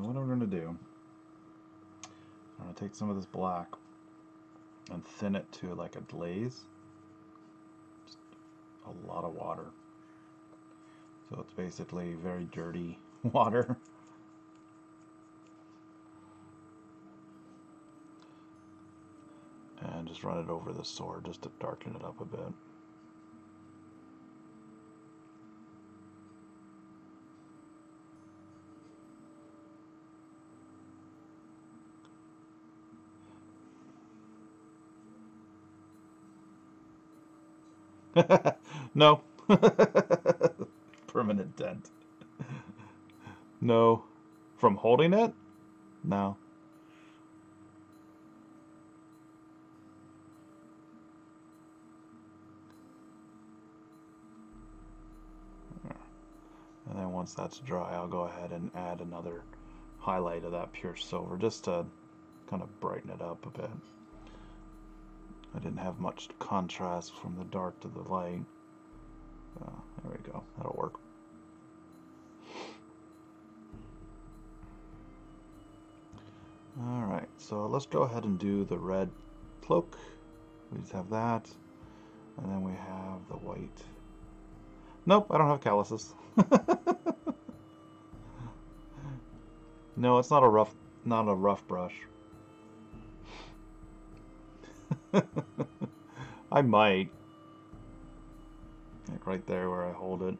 what I'm going to do, I'm going to take some of this black and thin it to like a glaze. Just a lot of water. So it's basically very dirty water. And just run it over the sword just to darken it up a bit. No. Permanent dent. No. From holding it? No. And then once that's dry, I'll go ahead and add another highlight of that pure silver just to kind of brighten it up a bit. I didn't have much contrast from the dark to the light. There we go. That'll work. Alright, so let's go ahead and do the red cloak. We just have that. And then we have the white. Nope, I don't have calluses. No, it's not a rough brush. I might. Like right there where I hold it.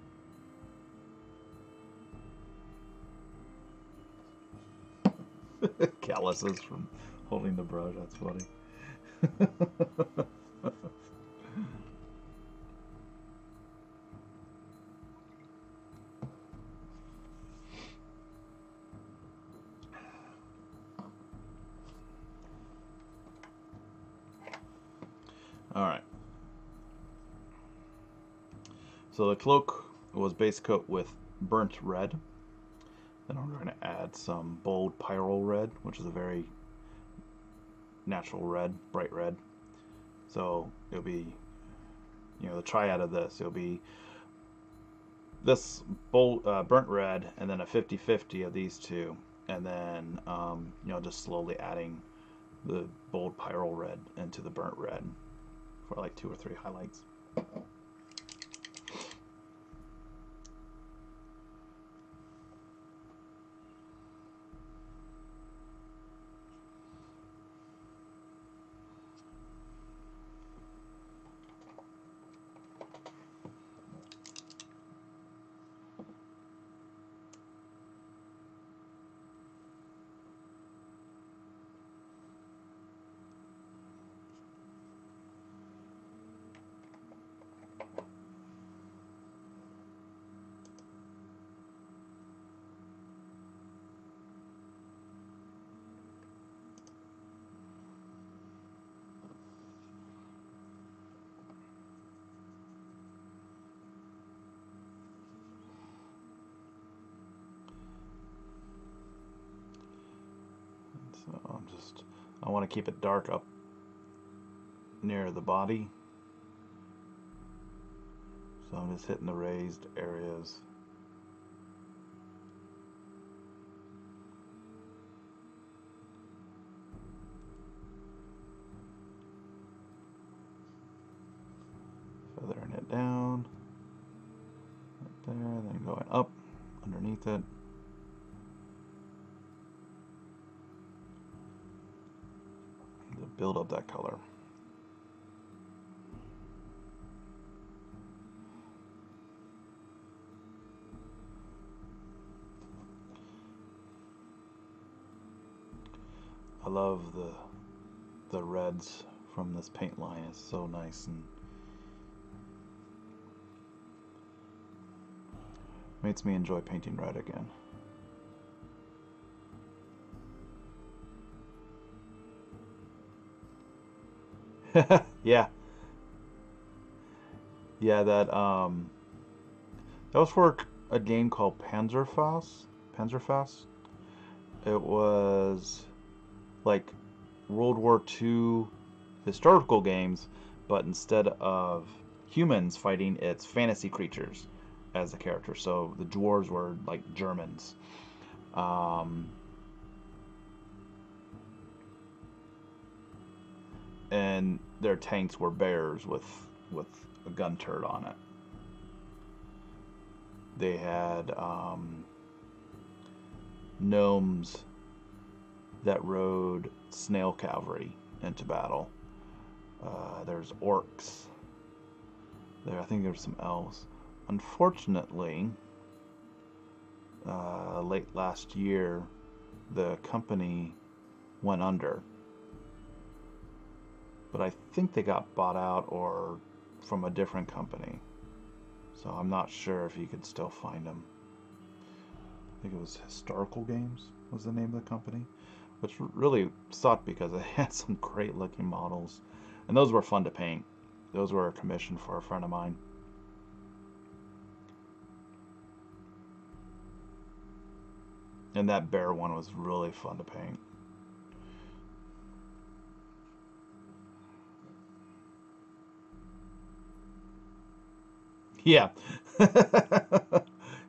Calluses from holding the brush, that's funny. Alright. So the cloak was base coat with burnt red. Then I'm going to add some bold pyrrole red, which is a very natural red, bright red. So it'll be, you know, the triad of this. It'll be this bold, burnt red, and then a 50-50 of these two. And then, you know, just slowly adding the bold pyrrole red into the burnt red for like 2 or 3 highlights. So I want to keep it dark up near the body. So I'm just hitting the raised areas. Feathering it down. Right there, then going up underneath it. To build up that color. I love the reds from this paint line. It's so nice and makes me enjoy painting red again. Yeah. Yeah, that was for a game called Panzerfaust. It was like World War II historical games, but instead of humans fighting, it's fantasy creatures as the character. So the dwarves were like Germans. and their tanks were bears with a gun turret on it. They had gnomes that rode snail cavalry into battle. There's orcs. I think there's some elves. Unfortunately, late last year, the company went under. But I think they got bought out or from a different company. So I'm not sure if you could still find them. I think it was Historical Games was the name of the company, which really sucked because it had some great looking models, and those were fun to paint. Those were a commission for a friend of mine. And that bear one was really fun to paint. Yeah.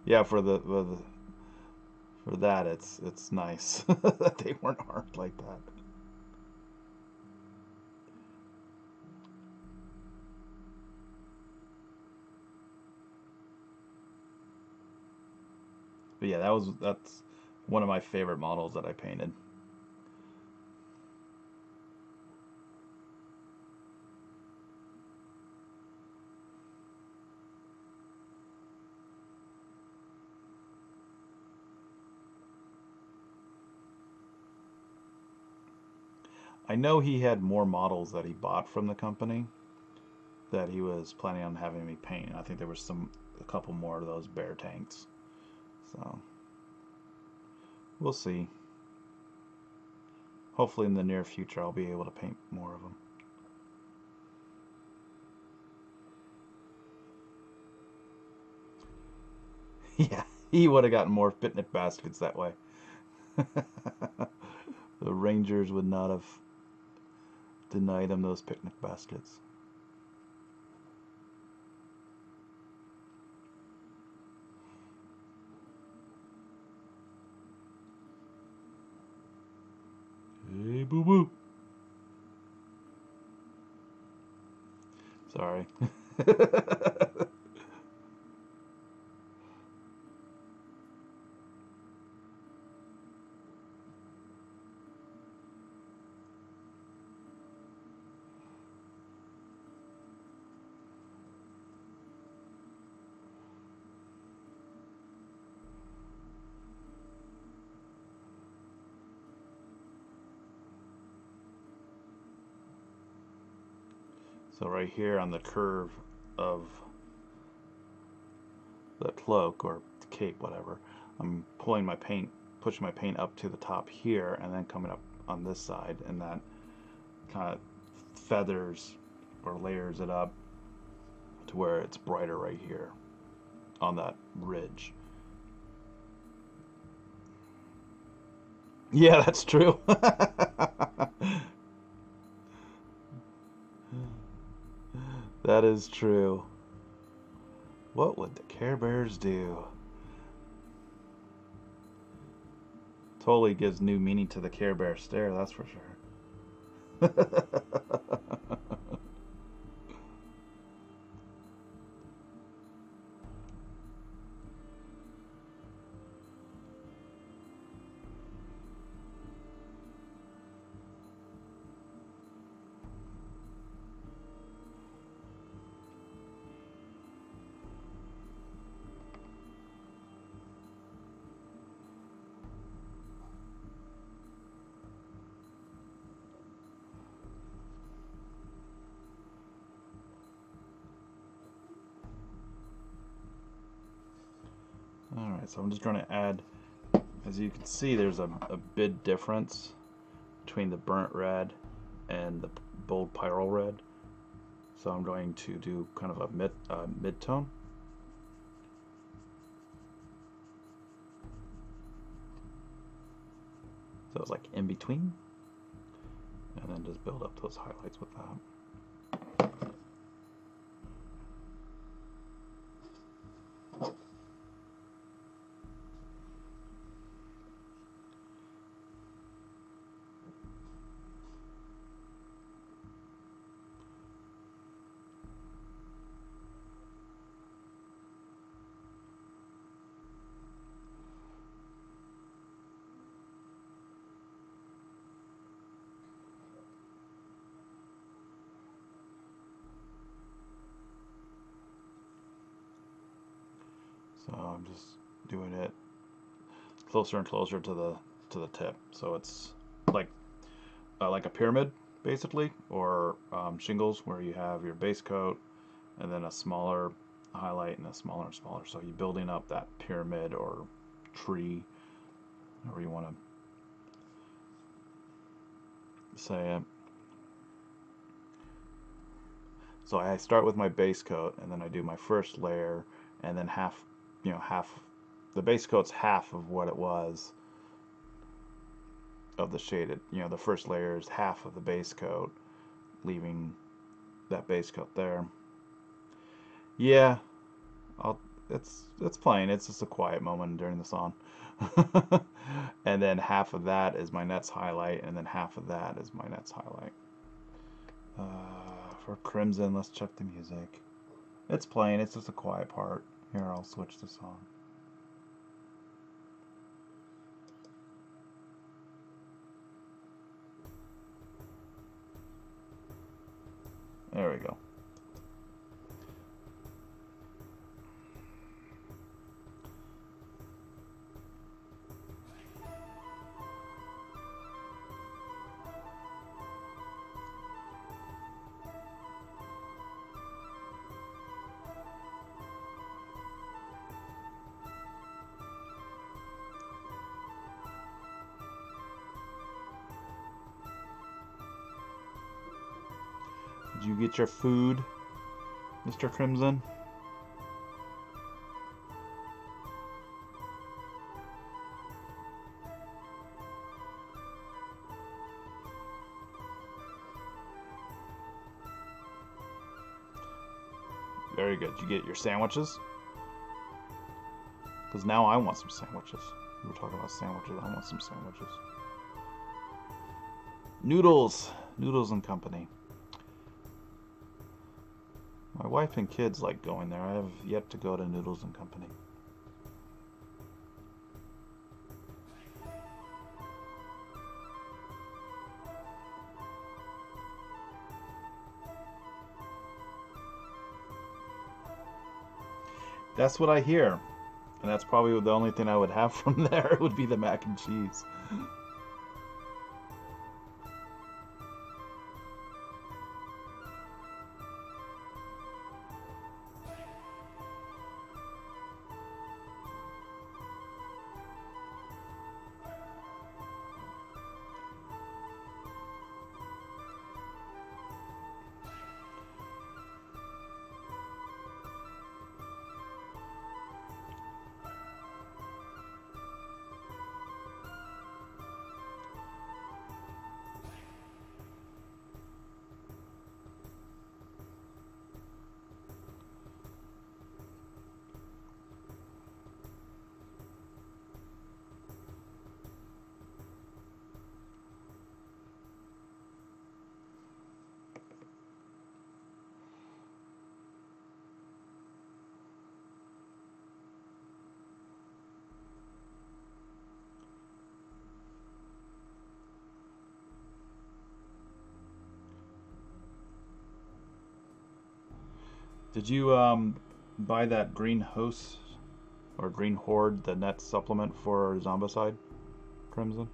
Yeah, for that it's nice that they weren't armed like that. But yeah, that's one of my favorite models that I painted. I know he had more models that he bought from the company that he was planning on having me paint. I think there was a couple more of those bear tanks. So we'll see. Hopefully in the near future I'll be able to paint more of them. Yeah, he would have gotten more picnic baskets that way. The Rangers would not have denied him those picnic baskets. Hey, boo boo. Sorry. So right here on the curve of the cloak or cape, whatever, I'm pulling my paint, pushing my paint up to the top here, and then coming up on this side, and that kind of feathers or layers it up to where it's brighter right here on that ridge. Yeah, that's true. That is true. What would the Care Bears do? Totally gives new meaning to the Care Bear stare, that's for sure. Alright, so I'm just trying to add, as you can see, there's a big difference between the burnt red and the bold pyrrole red. So I'm going to do kind of a mid-tone. So it's like in between. And then just build up those highlights with that. So I'm just doing it closer and closer to the tip. So it's like a pyramid, basically, or shingles, where you have your base coat and then a smaller highlight and a smaller and smaller. So you're building up that pyramid or tree, however you want to say it. So I start with my base coat, and then I do my first layer, and then half, the base coat's half of what it was of the shaded. The first layer is half of the base coat, leaving that base coat there. Yeah, it's playing. It's just a quiet moment during the song. And then half of that is my Nets highlight, and then half of that is my Nets highlight. For Crimson, let's check the music. It's playing. It's just a quiet part. Here, I'll switch the song. There we go. Did you get your food, Mr. Crimson? Very good. Did you get your sandwiches? Because now I want some sandwiches. We were talking about sandwiches. I want some sandwiches. Noodles. Noodles and Company. My wife and kids like going there. I have yet to go to Noodles and Company. That's what I hear. And that's probably the only thing I would have from there would be the mac and cheese. Did you buy that green host or green horde, the net supplement for Zombicide, Crimson?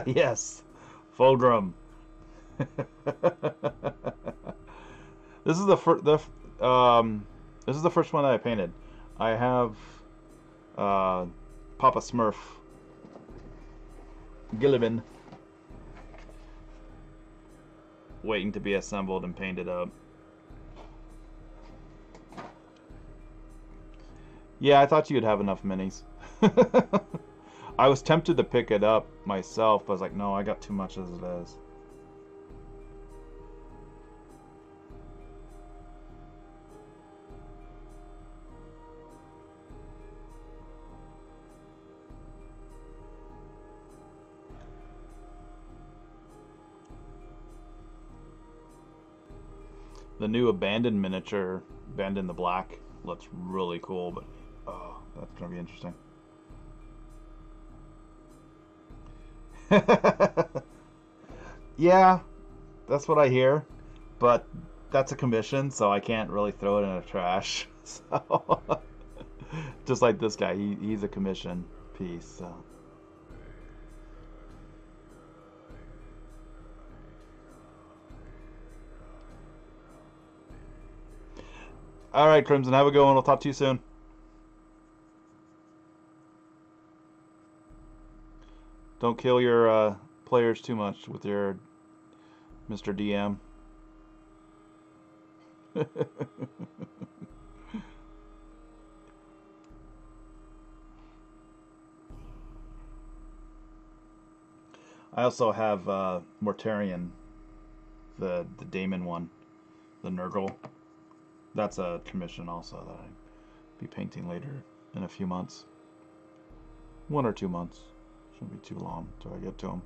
Yes, Fulgrim. This is the first. This is the first one that I painted. I have Papa Smurf Gillivan waiting to be assembled and painted up. Yeah, I thought you'd have enough minis. I was tempted to pick it up myself, but I was like, no, I got too much as it is. The new Abandoned miniature, Abandoned the Black, looks really cool, but oh, that's going to be interesting. Yeah, that's what I hear, but that's a commission, so I can't really throw it in the trash. So just like this guy, he's a commission piece. So. All right, Crimson, have a good one. We'll talk to you soon. Don't kill your players too much with your Mr. DM. I also have Mortarion, the Daemon one, the Nurgle. That's a commission also that I'll be painting later in a few months. 1 or 2 months. Shouldn't be too long until I get to them.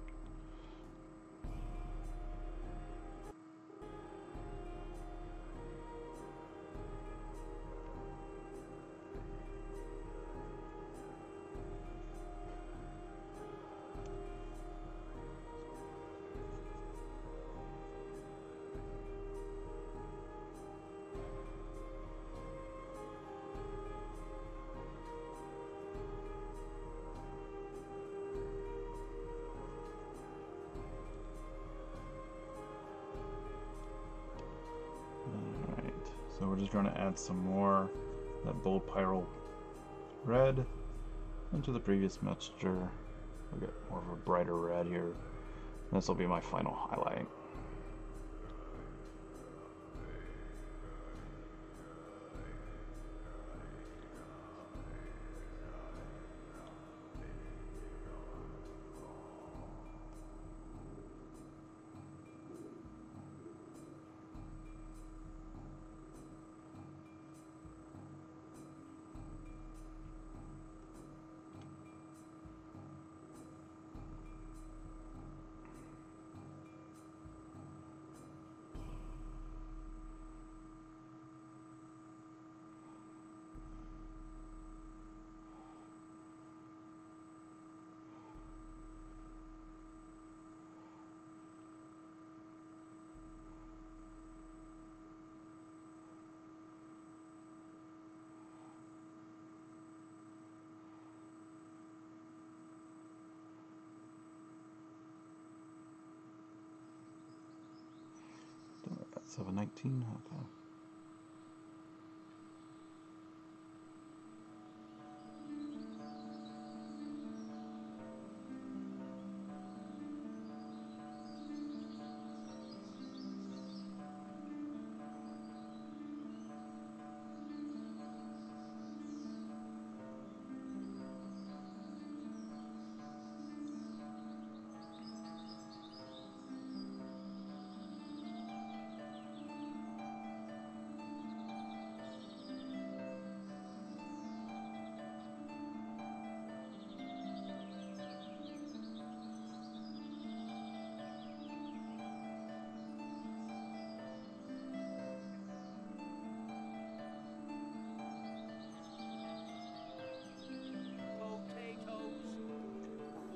So we're just going to add some more that bold pyro red into the previous mixture. We'll get more of a brighter red here. This will be my final highlight. That's 719. Okay.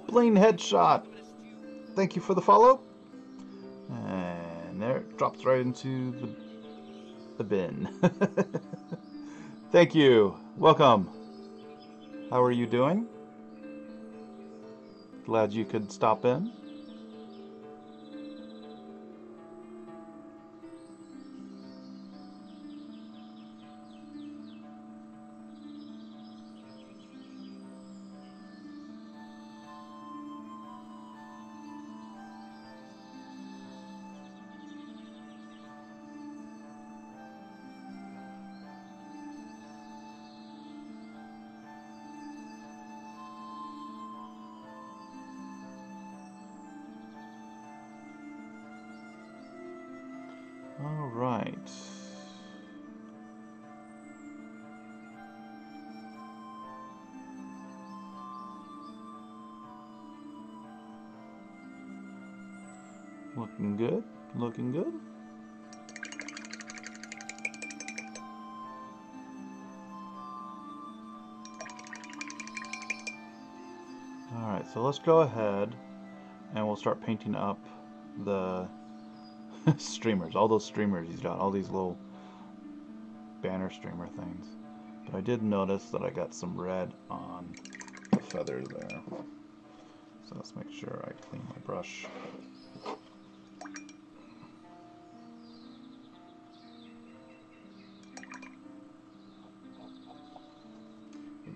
Blaine Headshot, thank you for the follow. And there it drops right into the bin. Thank you. Welcome. How are you doing? Glad you could stop in. All right. Looking good. Looking good. All right, so let's go ahead and we'll start painting up the streamers, all those streamers he's got, all these little banner streamer things. But I did notice that I got some red on the feathers there. So let's make sure I clean my brush.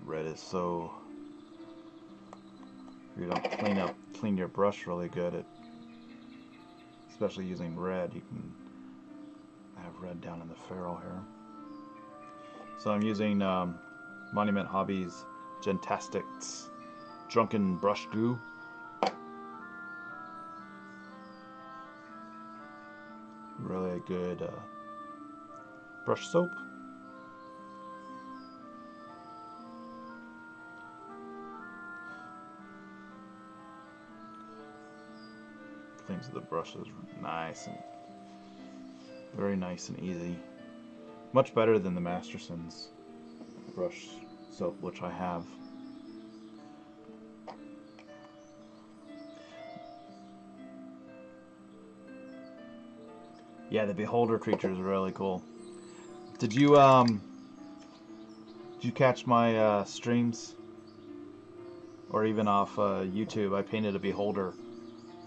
Red is so, if you don't clean your brush really good, especially using red, you can have red down in the ferrule here. So I'm using Monument Hobbies Gentastics Drunken Brush Glue. Really a good brush soap. Cleans the brushes nice and very nice and easy. Much better than the Masterson's brush soap, which I have. Yeah, the Beholder creature is really cool. Did you catch my streams? Or even off YouTube, I painted a Beholder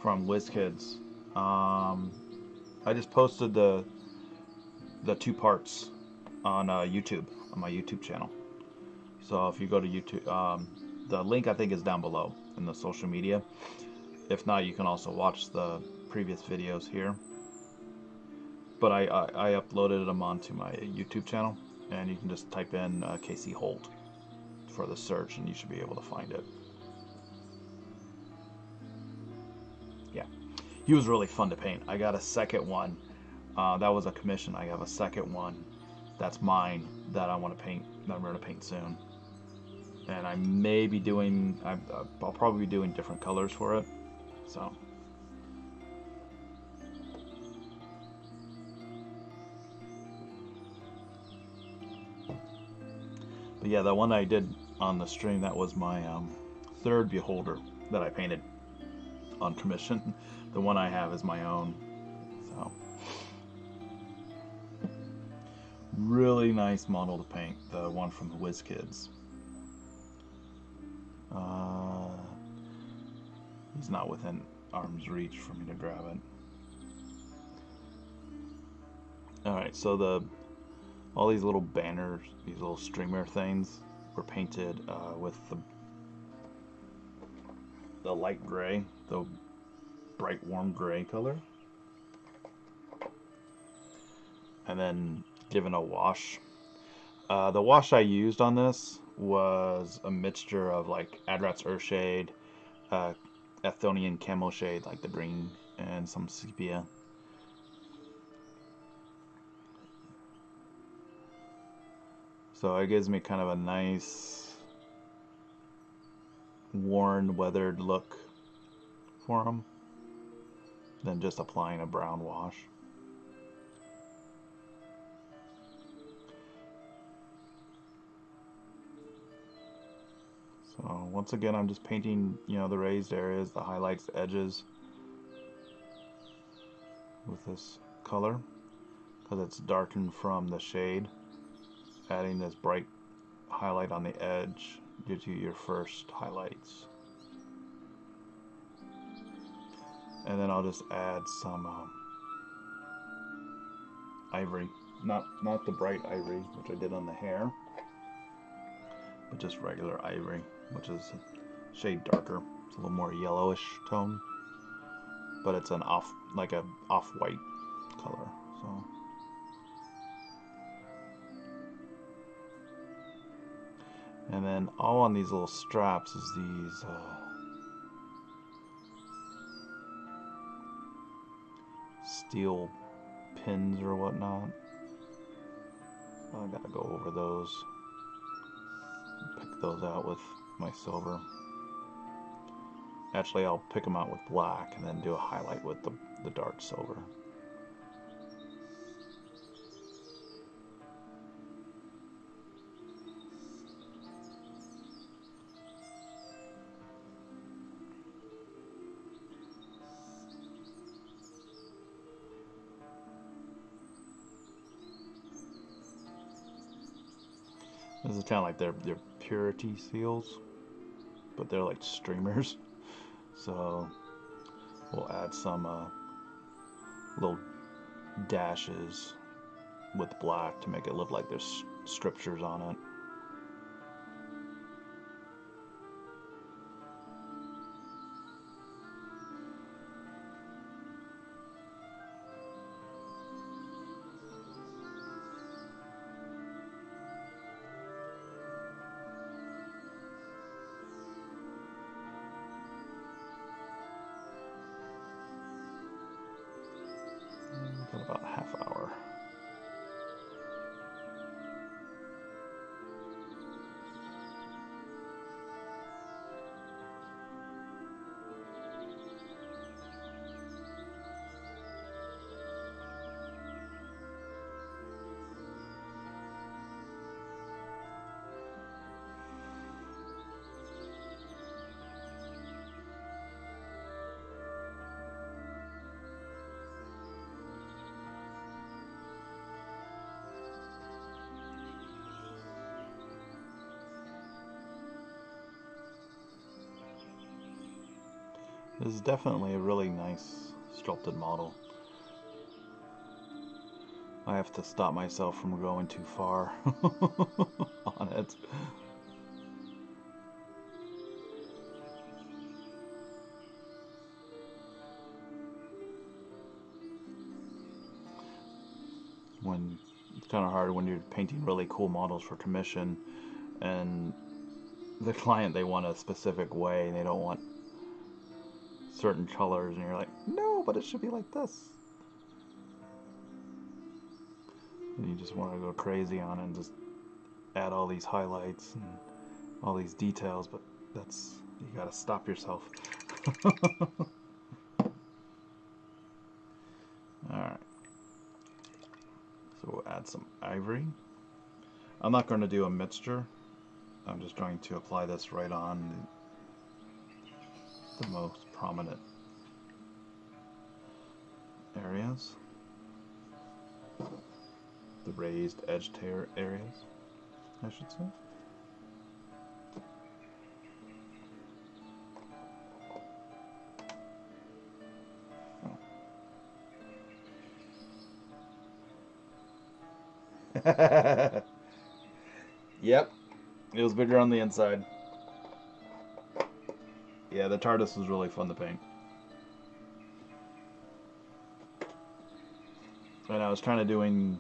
from WizKids. I just posted the 2 parts on YouTube, on my YouTube channel. So if you go to YouTube, the link I think is down below in the social media. If not, you can also watch the previous videos here. But I uploaded them onto my YouTube channel, and you can just type in KC Holt for the search, and you should be able to find it. Yeah, he was really fun to paint. I got a second one. That was a commission. I have a second one that's mine that I want to paint, that I'm going to paint soon. And I may be doing, I'll probably be doing different colors for it. So. But yeah, the one I did on the stream, that was my third Beholder that I painted on commission. The one I have is my own. So really nice model to paint, the one from the WizKids. He's not within arm's reach for me to grab it. Alright, so all these little banners, these little streamer things, were painted with the light gray, the bright warm gray color, and then given a wash. The wash I used on this was a mixture of like Adrat's Earthshade, Athonian Camo Shade, like the green, and some sepia. So it gives me kind of a nice, worn, weathered look for them, than just applying a brown wash. So once again, I'm just painting, the raised areas, the highlights, the edges with this color, because it's darkened from the shade. Adding this bright highlight on the edge gives you your first highlights. And then I'll just add some ivory, not the bright ivory, which I did on the hair, but just regular ivory, which is a shade darker. It's a little more yellowish tone, but it's an off-white color. So. And then all on these little straps is these steel pins or whatnot. I gotta go over those, pick those out with my silver. Actually, I'll pick them out with black and then do a highlight with the dark silver. This is kind of like their purity seals, but they're like streamers. So we'll add some little dashes with black to make it look like there's scriptures on it. Got about a half hour. This is definitely a really nice sculpted model. I have to stop myself from going too far on it. It's kind of hard when you're painting really cool models for commission, and the client, they want a specific way and they don't want certain colors, and you're like, no, but it should be like this. And you just want to go crazy on it and just add all these highlights and all these details, but you gotta stop yourself. Alright. So we'll add some ivory. I'm not going to do a mixture. I'm just going to apply this right on the most prominent areas, the raised edge tear areas, I should say. Oh. Yep, it was bigger on the inside. Yeah, the TARDIS was really fun to paint. And I was kind of doing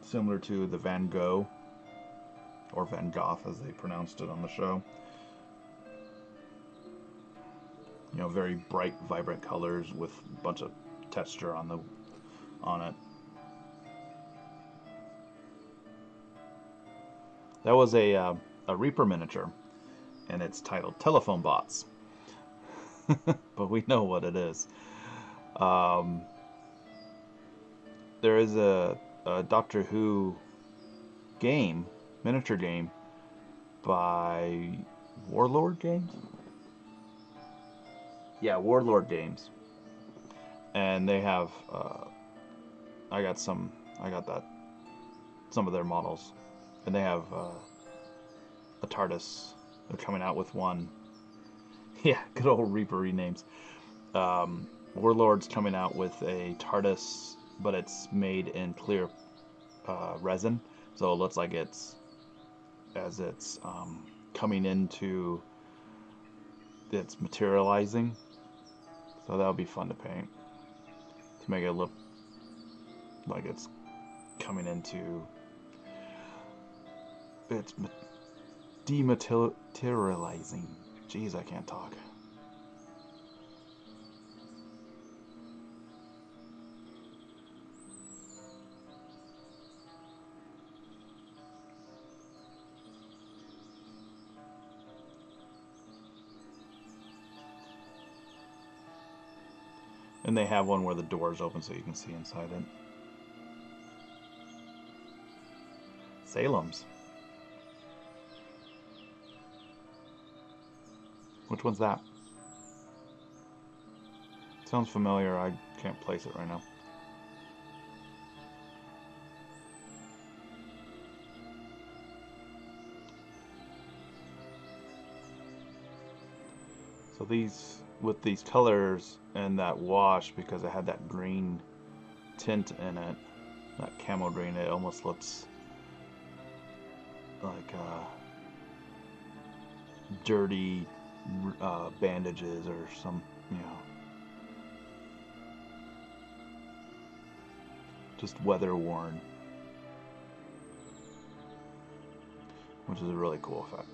similar to the Van Gogh, or Van Gogh as they pronounced it on the show. You know, very bright, vibrant colors with a bunch of texture on it. That was a Reaper miniature, and it's titled Telephone Bots. But we know what it is. There is a Doctor Who game, miniature game, by Warlord Games? Yeah, Warlord Games. And they have, I got some of their models. And they have a TARDIS. They're coming out with one. Yeah, good old Reaper renames. Warlord's coming out with a TARDIS, but it's made in clear resin, so it looks like it's coming into, it's materializing. So that'll be fun to paint, to make it look like it's coming into, it's dematerializing. Jeez, I can't talk. And they have one where the door's open so you can see inside it. Salem's. Which one's that? Sounds familiar. I can't place it right now. So these, with these colors and that wash, because it had that green tint in it, that camo green, it almost looks like dirty bandages or some, you know, just weather worn, which is a really cool effect.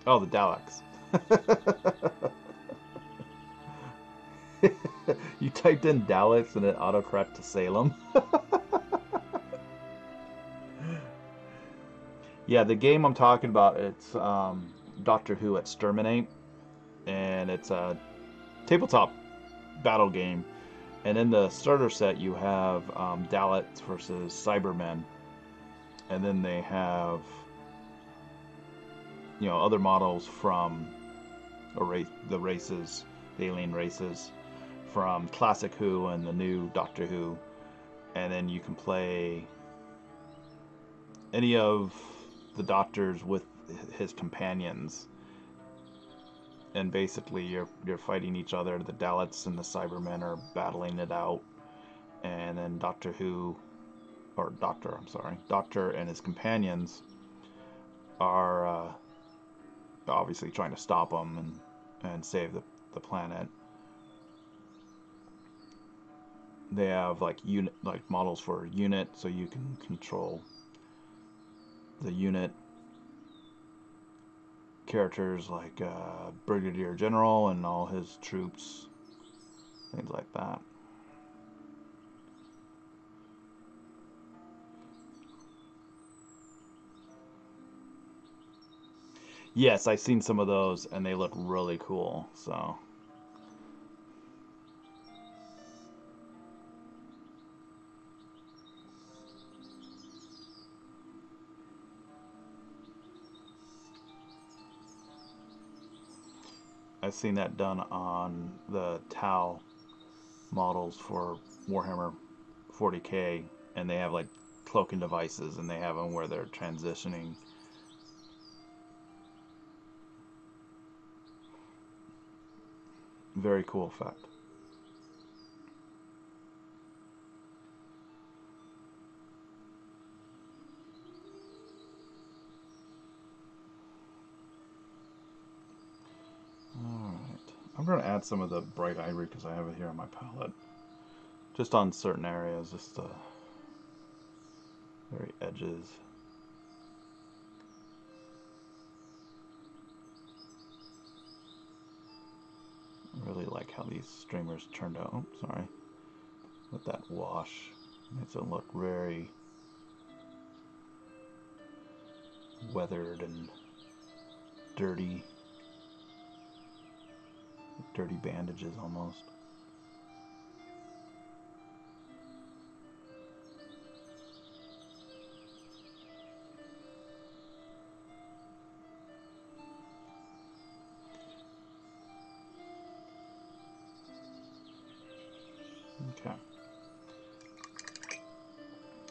Oh, the Daleks. You typed in Daleks and it autocorrect to Salem. Yeah, the game I'm talking about, it's Doctor Who Exterminate, and it's a tabletop battle game. And in the starter set, you have Daleks versus Cybermen, and then they have, you know, other models from the races, the alien races, from Classic Who and the new Doctor Who, and then you can play any of the Doctors with his companions, and basically you're fighting each other. The Daleks and the Cybermen are battling it out, and then Doctor and his companions are obviously trying to stop them and save the planet. They have like models for unit, so you can control the unit characters like Brigadier General and all his troops, things like that. Yes, I've seen some of those and they look really cool, so. I've seen that done on the Tau models for Warhammer 40K, and they have like cloaking devices, and they have them where they're transitioning. Very cool effect. I'm going to add some of the bright ivory because I have it here on my palette. Just on certain areas, just the very edges. I really like how these streamers turned out. Oh, sorry. With that wash. Makes it look very weathered and dirty. Dirty bandages almost. Okay.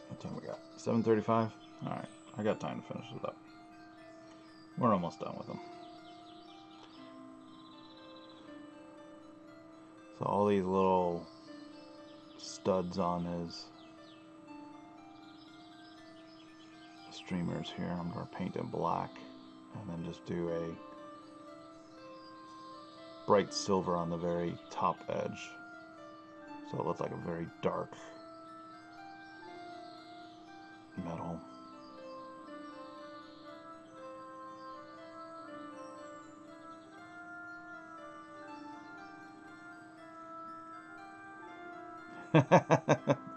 What time we got? 7:35? Alright, I got time to finish it up. We're almost done with them. So all these little studs on his streamers here, I'm going to paint in black and then just do a bright silver on the very top edge. So it looks like a very dark metal.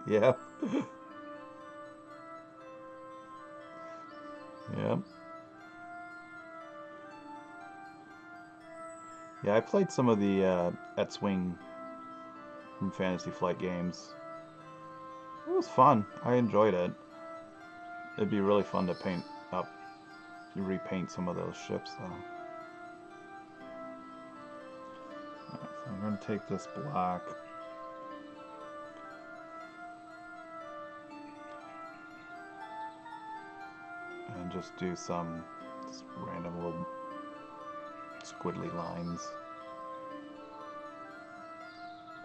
Yep. Yep. Yeah, I played some of the X-Wing from Fantasy Flight games. It was fun. I enjoyed it. It'd be really fun to paint up, repaint some of those ships though. Alright, so I'm going to take this black. And just do some random little squiggly lines.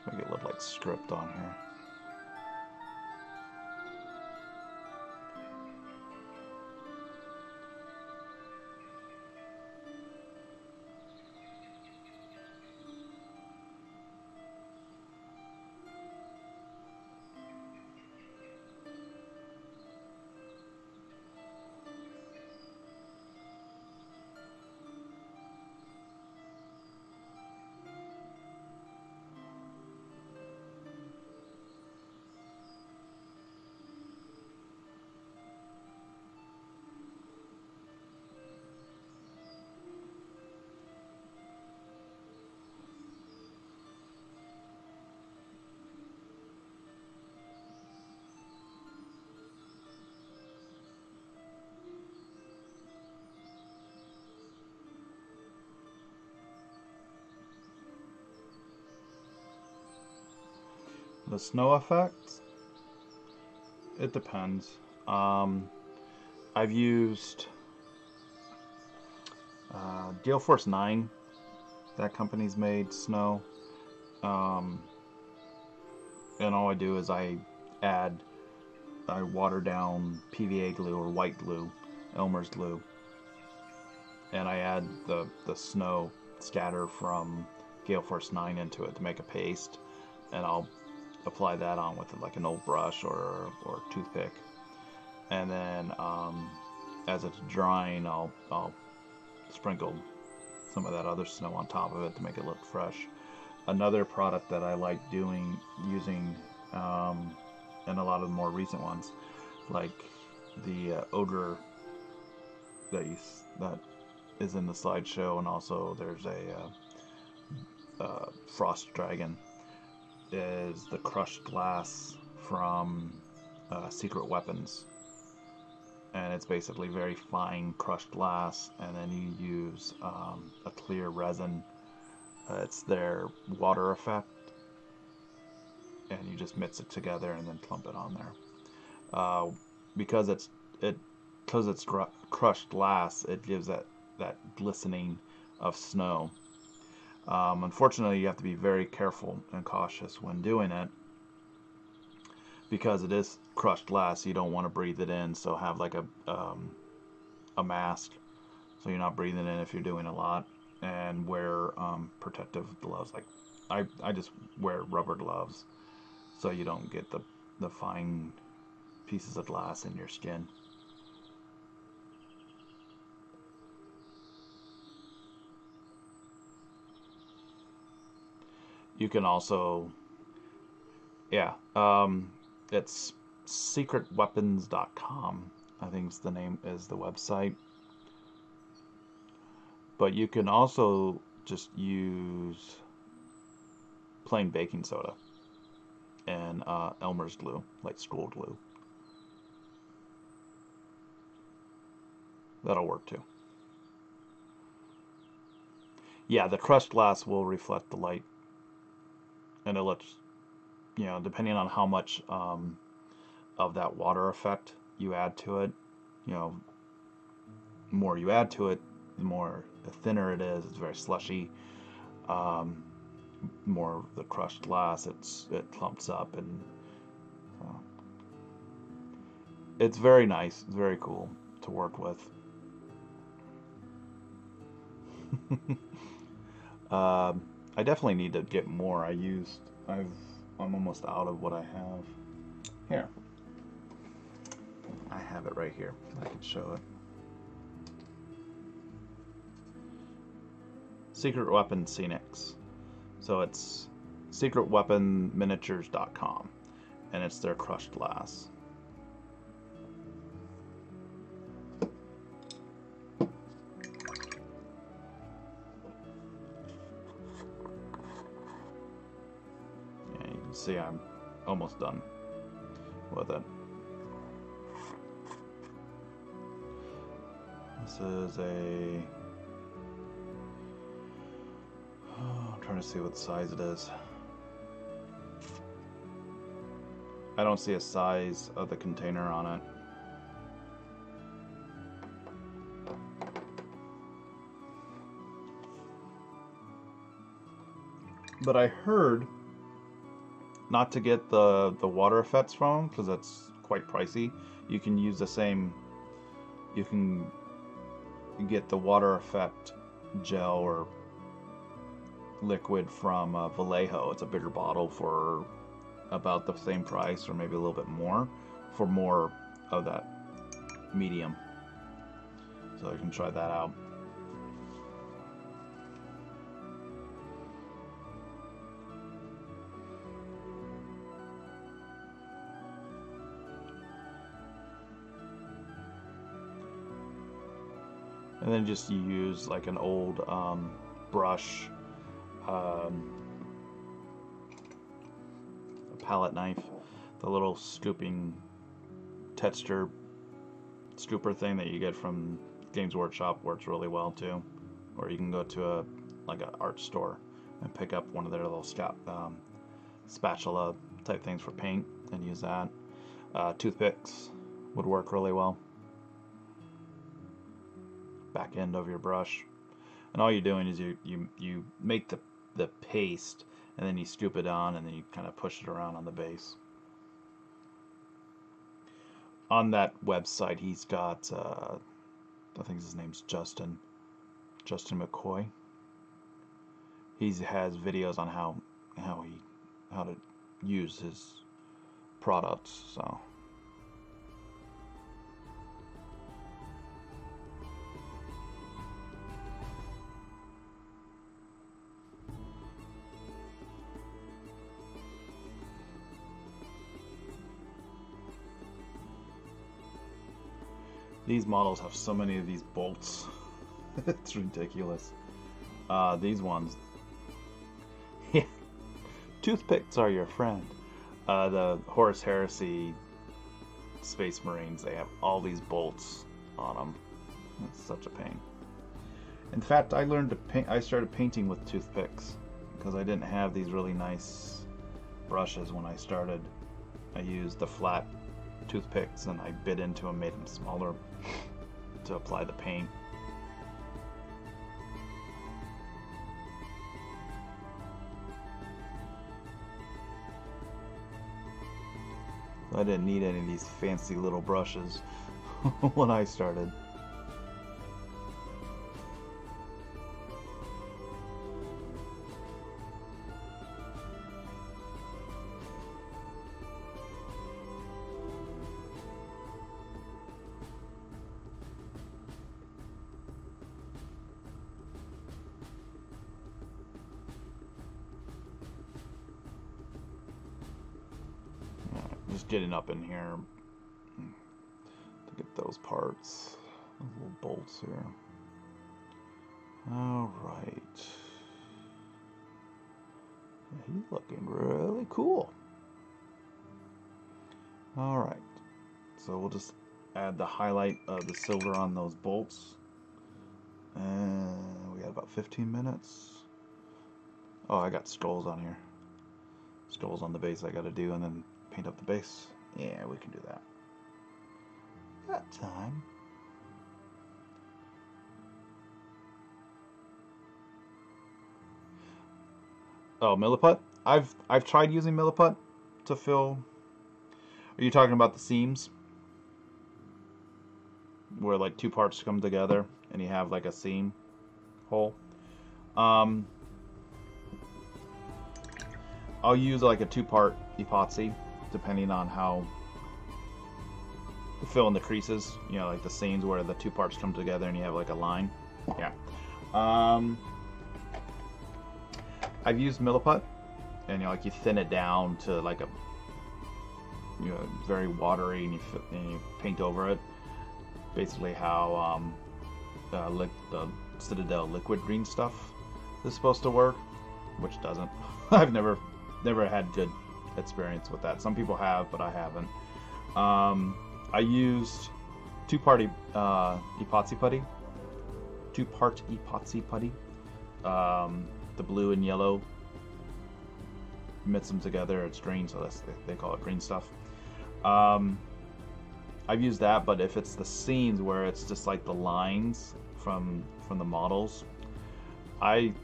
Let's make it look like script on here. The snow effect, it depends. I've used Gale Force 9. That company's made snow. And all I do is I water down PVA glue or white glue, Elmer's glue, and I add the snow scatter from Gale Force 9 into it to make a paste, and I'll apply that on with like an old brush or toothpick, and then as it's drying, I'll sprinkle some of that other snow on top of it to make it look fresh. Another product that I like using and a lot of the more recent ones, like the odor that is in the slideshow, and also there's a frost dragon, is the crushed glass from Secret Weapons, and it's basically very fine crushed glass, and then you use a clear resin. It's their water effect, and you just mix it together and then clump it on there. Because it's crushed glass, it gives that glistening of snow. Unfortunately, you have to be very careful and cautious when doing it, because it is crushed glass. You don't want to breathe it in, so have like a mask so you're not breathing in if you're doing a lot, and wear protective gloves. Like I just wear rubber gloves so you don't get the fine pieces of glass in your skin. You can also, it's secretweapons.com, I think the name is the website. But you can also just use plain baking soda and Elmer's glue, like school glue. That'll work too. Yeah, the crushed glass will reflect the light, and it looks, depending on how much of that water effect you add to it, the more you add to it, the thinner it is. It's very slushy. More the crushed glass, it clumps up, and it's very nice. It's very cool to work with. I definitely need to get more. I'm almost out of what I have. Here, I have it right here. I can show it. Secret Weapon Scenics. So it's secretweaponminiatures.com, and it's their crushed glass. Yeah, you can see I'm almost done with it. This is I'm trying to see what size it is. I don't see a size of the container on it. But I heard not to get the water effects from them, because that's quite pricey. You can use the same, you can get the water effect gel or liquid from Vallejo. It's a bigger bottle for about the same price, or maybe a little bit more, for more of that medium. So you can try that out. And then just use like an old brush, a palette knife, the little scooping texture scooper thing that you get from Games Workshop works really well too. Or you can go to like an art store and pick up one of their little spatula type things for paint and use that. Toothpicks would work really well. Back end of your brush, and all you're doing is you make the paste, and then you scoop it on, and then you kind of push it around on the base. On that website, he's got I think his name's Justin McCoy. He has videos on how to use his products. So. These models have so many of these bolts. It's ridiculous. These ones. Yeah. Toothpicks are your friend. The Horus Heresy Space Marines, they have all these bolts on them. It's such a pain. In fact, I learned to paint. I started painting with toothpicks because I didn't have these really nice brushes when I started. I used the flat toothpicks and I bit into them, made them smaller to apply the paint. I didn't need any of these fancy little brushes when I started. Just getting up in here to get those parts, those little bolts here. Alright. He's looking really cool. Alright. So we'll just add the highlight of the silver on those bolts. And we got about 15 minutes. Oh, I got skulls on here. Skulls on the base I gotta do, and then paint up the base. Yeah, we can do that. That time. Oh, Milliput? I've tried using Milliput to fill. Are you talking about the seams? Where like two parts come together and you have like a seam hole? I'll use like a two-part epoxy, depending on how to fill in the creases, you know, like the seams where the two parts come together and you have like a line. Yeah. I've used Milliput, and you know, like you thin it down to like a, you know, very watery, and you paint over it. Basically how the Citadel liquid green stuff is supposed to work, which doesn't. I've never had good experience with that. Some people have, but I haven't. I used two-part epoxy putty. Two-part epoxy putty. The blue and yellow. Mix them together. It's green, so they call it green stuff. I've used that, but if it's the scenes where it's just like the lines from the models, I've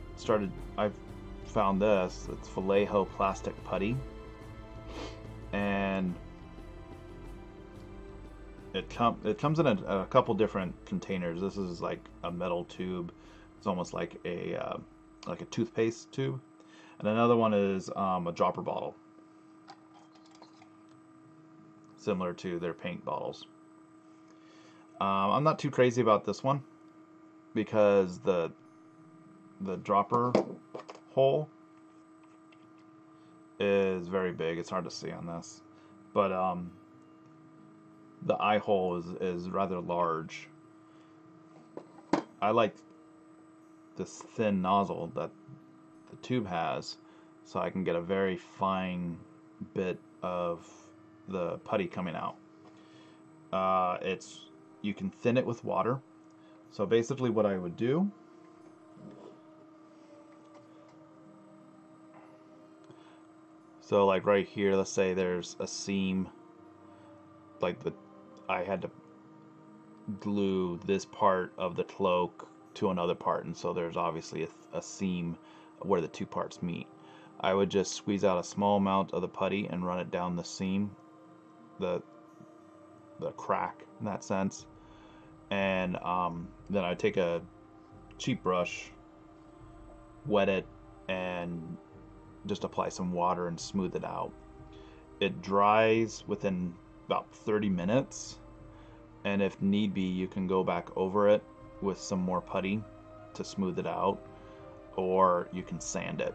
found this. It's Vallejo plastic putty, and it comes in a couple different containers. This is like a metal tube. It's almost like a toothpaste tube, and another one is a dropper bottle, similar to their paint bottles. I'm not too crazy about this one because the dropper hole is very big. It's hard to see on this, but the eye hole is rather large. I like this thin nozzle that the tube has, so I can get a very fine bit of the putty coming out. You can thin it with water. So basically what I would do, so like right here, let's say there's a seam, like I had to glue this part of the cloak to another part, and so there's obviously a seam where the two parts meet. I would just squeeze out a small amount of the putty and run it down the seam, the crack in that sense, and then I take a cheap brush, wet it, and just apply some water and smooth it out. It dries within about 30 minutes, and if need be, you can go back over it with some more putty to smooth it out, or you can sand it.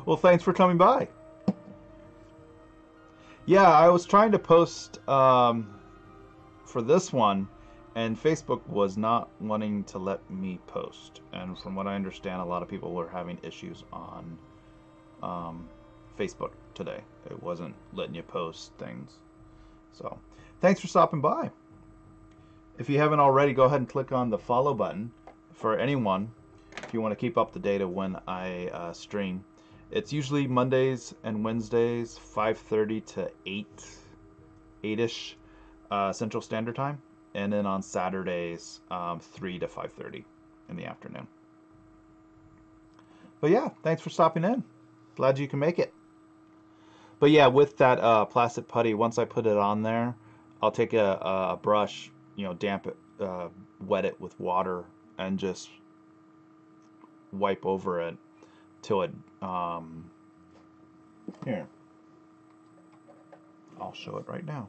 Well, thanks for coming by. Yeah, I was trying to post for this one, and Facebook was not wanting to let me post. And from what I understand, a lot of people were having issues on Facebook today. It wasn't letting you post things. So, thanks for stopping by. If you haven't already, go ahead and click on the follow button for anyone if you want to keep up to date of when I stream. It's usually Mondays and Wednesdays, 5:30 to 8-ish Central Standard Time. And then on Saturdays, 3 to 5:30 in the afternoon. But yeah, thanks for stopping in. Glad you can make it. But yeah, with that plastic putty, once I put it on there, I'll take a brush, damp it, wet it with water, and just wipe over it till it, here, I'll show it right now.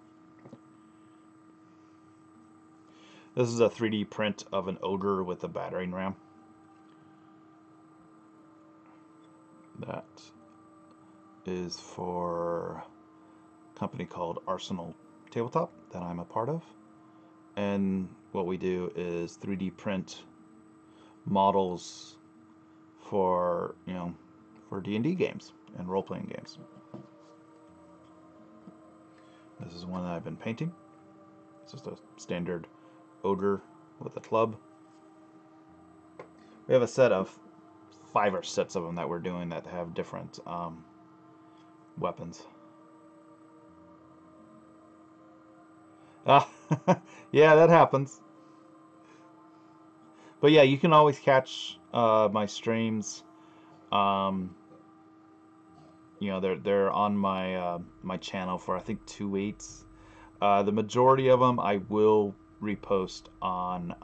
This is a 3D print of an ogre with a battering ram. That is for a company called Arsenal Tabletop that I'm a part of. And what we do is 3D print models for, for D&D games and role-playing games. This is one that I've been painting. It's just a standard ogre with a club. We have a set of 5 or 6 of them that we're doing that have different weapons. Yeah, that happens. But yeah, you can always catch my streams. They're on my my channel for I think 2 weeks. The majority of them I will repost on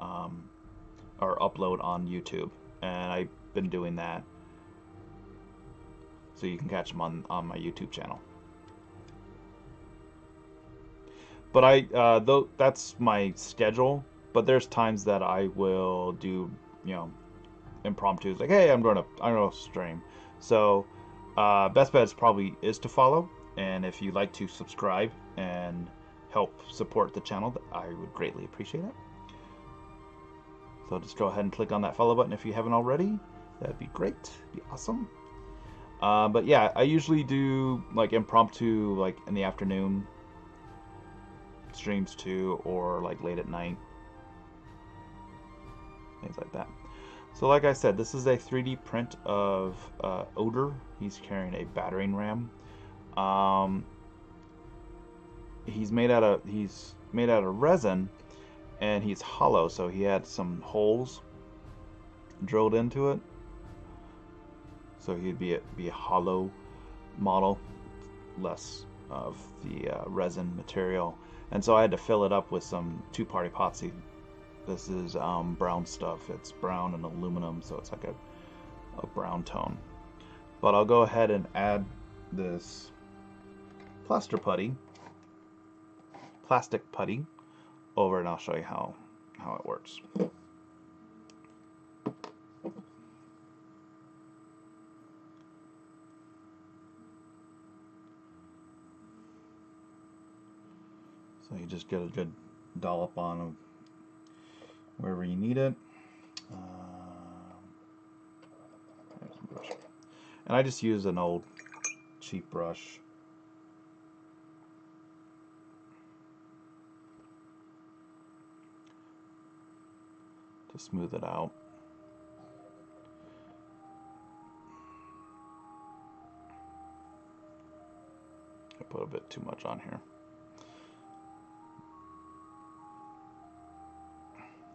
or upload on YouTube, and I've been doing that, so you can catch them on my YouTube channel. But though that's my schedule. But there's times that I will do, impromptu. Like, hey, I'm gonna stream. So, best bet probably is to follow, and if you'd like to subscribe and help support the channel, I would greatly appreciate it. So just go ahead and click on that follow button if you haven't already. That'd be great. Be awesome. But yeah, I usually do like impromptu, like in the afternoon streams too, or like late at night. Things like that. So like I said, this is a 3D print of ogre. He's carrying a battering ram. He's made out of resin, and he's hollow, so he had some holes drilled into it. So he'd be a hollow model, less of the resin material. And so I had to fill it up with some two-part epoxy. This is brown stuff. It's brown and aluminum, so it's like a brown tone. But I'll go ahead and add this plastic putty over, and I'll show you how it works. So you just get a good dollop on wherever you need it. There's a brush. And I just use an old cheap brush. To smooth it out. I put a bit too much on here.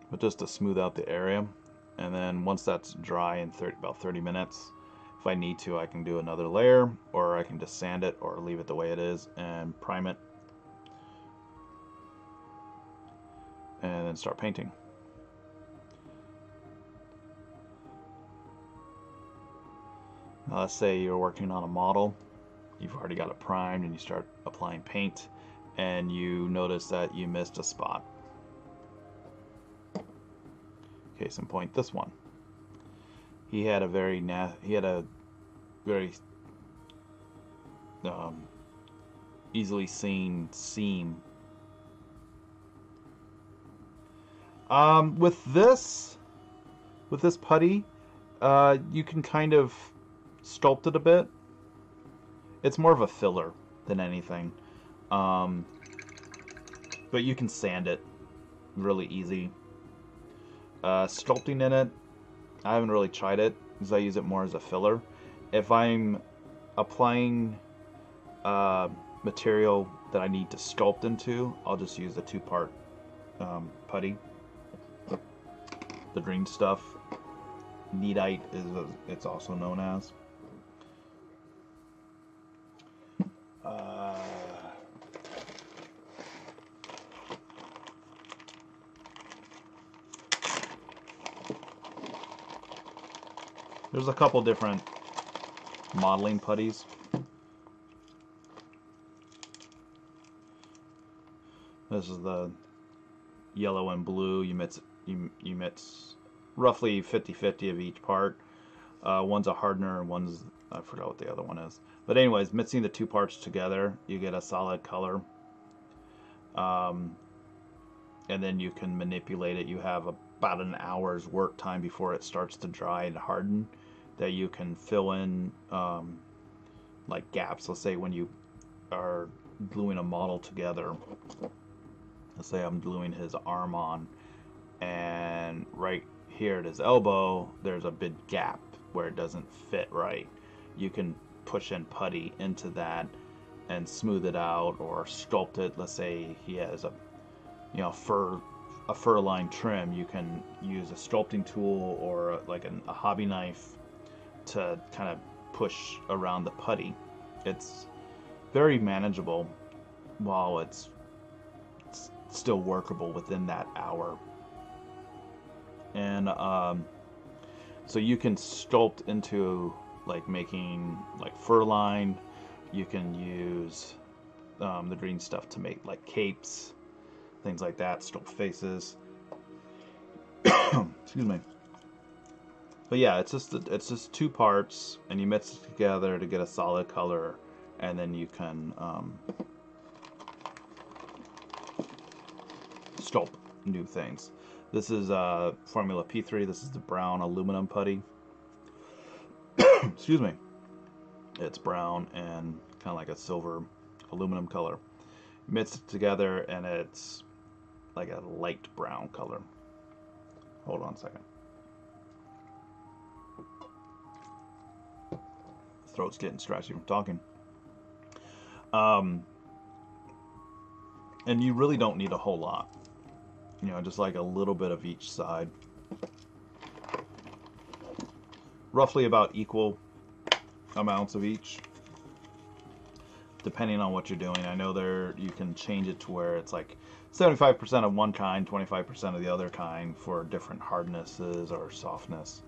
But just to smooth out the area, and then once that's dry in about 30 minutes, if I need to, I can do another layer, or I can just sand it or leave it the way it is and prime it, and then start painting. Now let's say you're working on a model, you've already got it primed, and you start applying paint, and you notice that you missed a spot. Case in point, this one. He had a very easily seen seam. With this putty, you can kind of sculpt it a bit. It's more of a filler than anything, but you can sand it really easy. Sculpting in it, I haven't really tried it because I use it more as a filler. If I'm applying material that I need to sculpt into, I'll just use the two-part putty. The green stuff, neatite it's also known as. There's a couple different modeling putties. This is the yellow and blue. You mix roughly 50-50 of each part. One's a hardener and one's, I forgot what the other one is. But anyways, mixing the two parts together, you get a solid color. And then you can manipulate it. You have about an hour's work time before it starts to dry and harden, that you can fill in like gaps. Let's say when you are gluing a model together, let's say I'm gluing his arm on, and right here at his elbow there's a big gap where it doesn't fit right. You can push in putty into that and smooth it out or sculpt it. Let's say he has a fur line trim. You can use a sculpting tool or like a hobby knife to kind of push around the putty. It's very manageable while it's still workable within that hour. And so you can sculpt into like making like fur line. You can use the green stuff to make like capes, things like that, sculpt faces. Excuse me. But yeah, it's just two parts, and you mix it together to get a solid color, and then you can sculpt new things. This is Formula P3. This is the brown aluminum putty. Excuse me. It's brown and kind of like a silver aluminum color. Mix it together, and it's like a light brown color. Hold on a second. Throat's getting scratchy from talking. And you really don't need a whole lot. You know, just like a little bit of each side. Roughly about equal amounts of each, depending on what you're doing. I know you can change it to where it's like 75% of one kind, 25% of the other kind for different hardnesses or softness.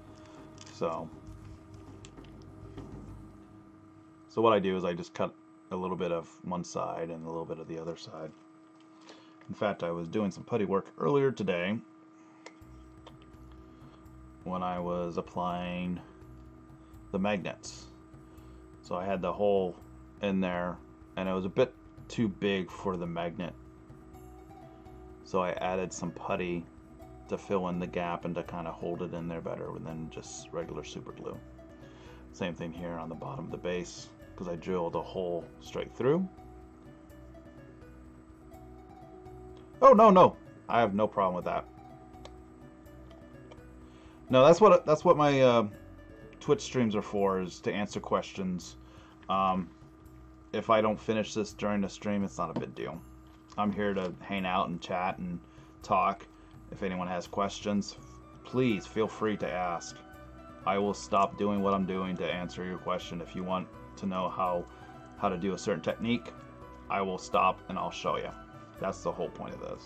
So what I do is I just cut a little bit of one side and a little bit of the other side. In fact, I was doing some putty work earlier today when I was applying the magnets. So I had the hole in there and it was a bit too big for the magnet. So I added some putty to fill in the gap and to kind of hold it in there better than just regular super glue. Same thing here on the bottom of the base, because I drilled a hole straight through. Oh, no. I have no problem with that. No, that's what my Twitch streams are for, is to answer questions. If I don't finish this during the stream, it's not a big deal. I'm here to hang out and chat and talk. If anyone has questions, please feel free to ask. I will stop doing what I'm doing to answer your question. If you want to know how to do a certain technique, I will stop and I'll show you. That's the whole point of this.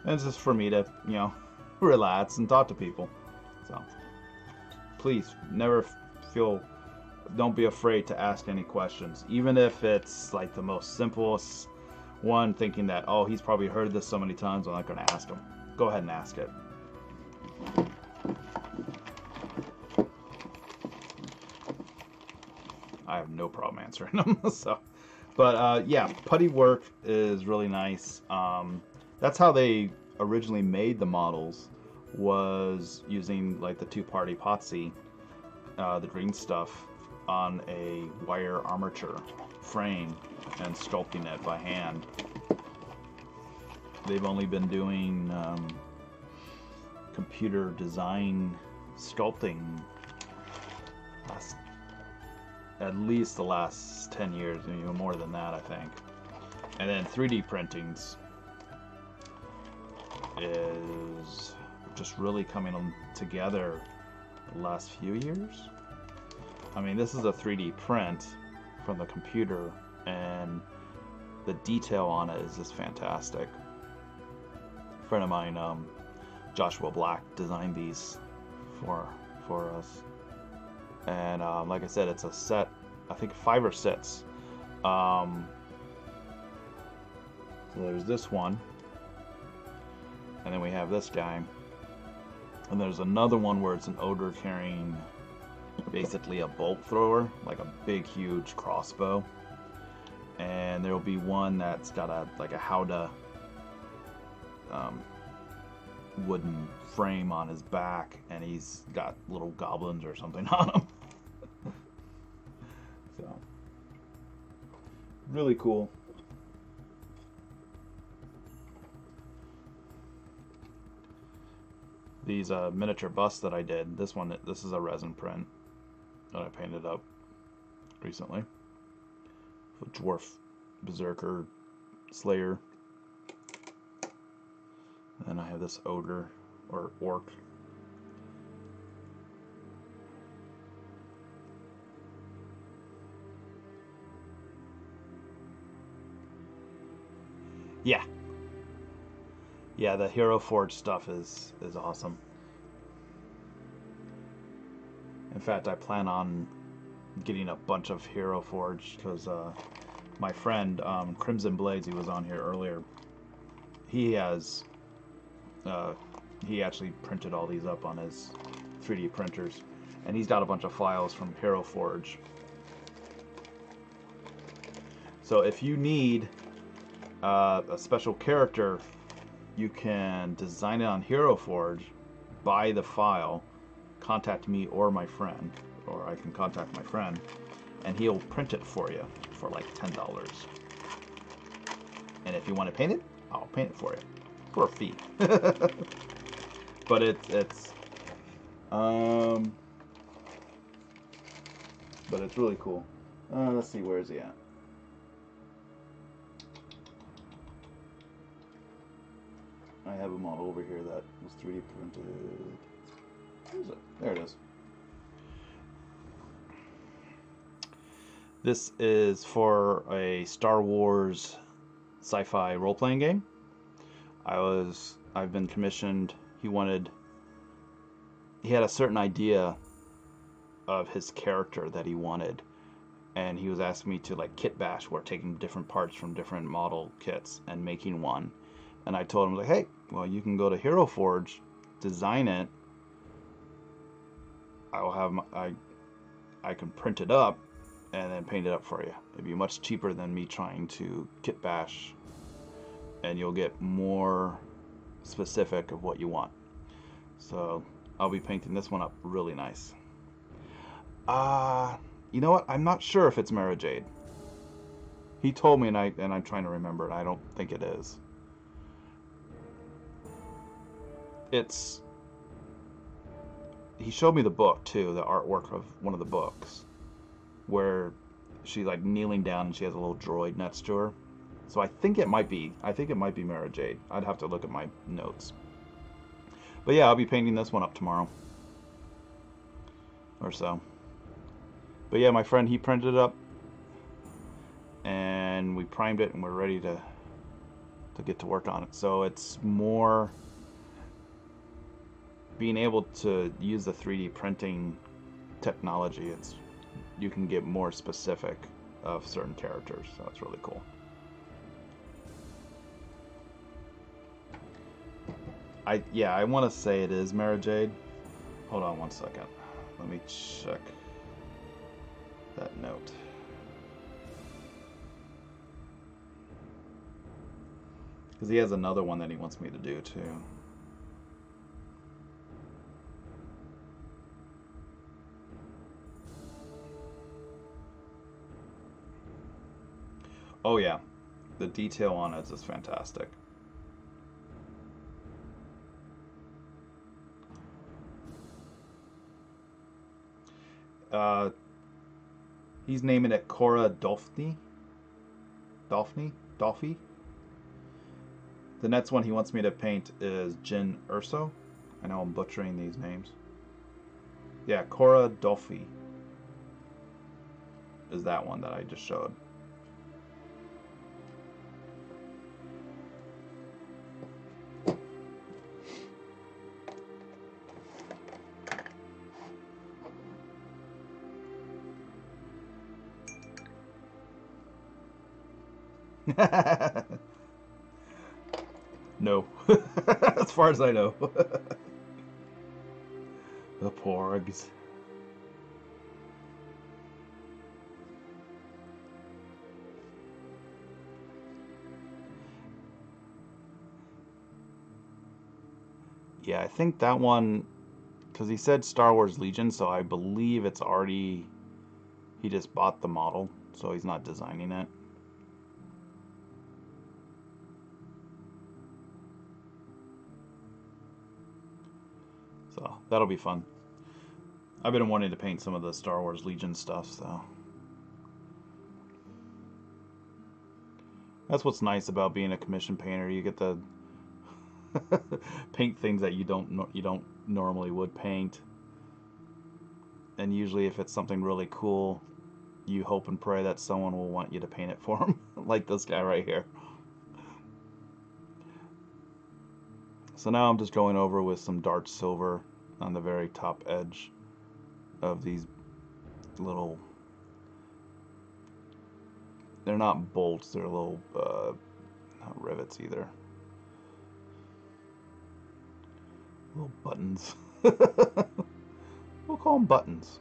And it's just for me to, you know, relax and talk to people. So please don't be afraid to ask any questions, even if it's like the most simplest one, thinking that, oh, he's probably heard this so many times, I'm not going to ask him. Go ahead and ask it. I have no problem answering them. But yeah, putty work is really nice. That's how they originally made the models, was using like the two-part epoxy, the green stuff, on a wire armature frame and sculpting it by hand. They've only been doing computer design sculpting at least the last 10 years, even more than that, I think. And then 3D printings is just really coming together the last few years. I mean, this is a 3D print from the computer, and the detail on it is just fantastic. A friend of mine, Joshua Black, designed these for us. And like I said, it's a set, I think 5 or 6. So there's this one, and then we have this guy, and there's another one where it's an odor carrying, basically a bolt thrower, like a big huge crossbow. And there will be one that's got a howdah wooden frame on his back, and he's got little goblins or something on him. So really cool. These miniature busts that I did, this is a resin print that I painted up recently. A dwarf berserker slayer. And I have this ogre or orc. Yeah, the Hero Forge stuff is awesome. In fact, I plan on getting a bunch of Hero Forge because my friend Crimson Blades, he was on here earlier, he actually printed all these up on his 3D printers, and he's got a bunch of files from Hero Forge. So if you need a special character, you can design it on Hero Forge, buy the file, contact me or my friend, or I can contact my friend, and he'll print it for you for like $10. And if you want to paint it, I'll paint it for you for a fee. But it's really cool. Let's see, where is he at? I have a model over here that was 3D printed. Where is it? There it is. This is for a Star Wars sci-fi role-playing game. I've been commissioned. He had a certain idea of his character that he wanted, and he was asking me to like kit bash. We're taking different parts from different model kits and making one. And I told him, like, hey, well, you can go to Hero Forge, design it. I can print it up and then paint it up for you. It'd be much cheaper than me trying to kit bash, and you'll get more specific of what you want. So I'll be painting this one up really nice. You know what? I'm not sure if it's Mara Jade. He told me, and I'm trying to remember it. I don't think it is. He showed me the book too, the artwork of one of the books, where she's like kneeling down and she has a little droid next to her. So I think it might be Mara Jade. I'd have to look at my notes. But yeah, I'll be painting this one up tomorrow or so. But yeah, my friend, he printed it up and we primed it and we're ready to get to work on it. So it's more being able to use the 3D printing technology. You can get more specific of certain characters, so it's really cool. I want to say it is Mara Jade. Hold on one second. Let me check that note. Because he has another one that he wants me to do too. Oh yeah, the detail on it is fantastic. He's naming it Cora Dolphy. The next one he wants me to paint is Jyn Erso. I know I'm butchering these names. Yeah, Cora Dolphy is that one that I just showed. No. As far as I know. The porgs. Yeah, I think that one, because he said Star Wars Legion, so I believe it's already, he just bought the model, so he's not designing it. So that'll be fun. I've been wanting to paint some of the Star Wars Legion stuff, so that's what's nice about being a commission painter. You get to paint things that you don't normally would paint, and usually if it's something really cool, you hope and pray that someone will want you to paint it for them, like this guy right here. So now I'm just going over with some dark silver on the very top edge of these little, they're not bolts, they're little not rivets either, little buttons. We'll call them buttons.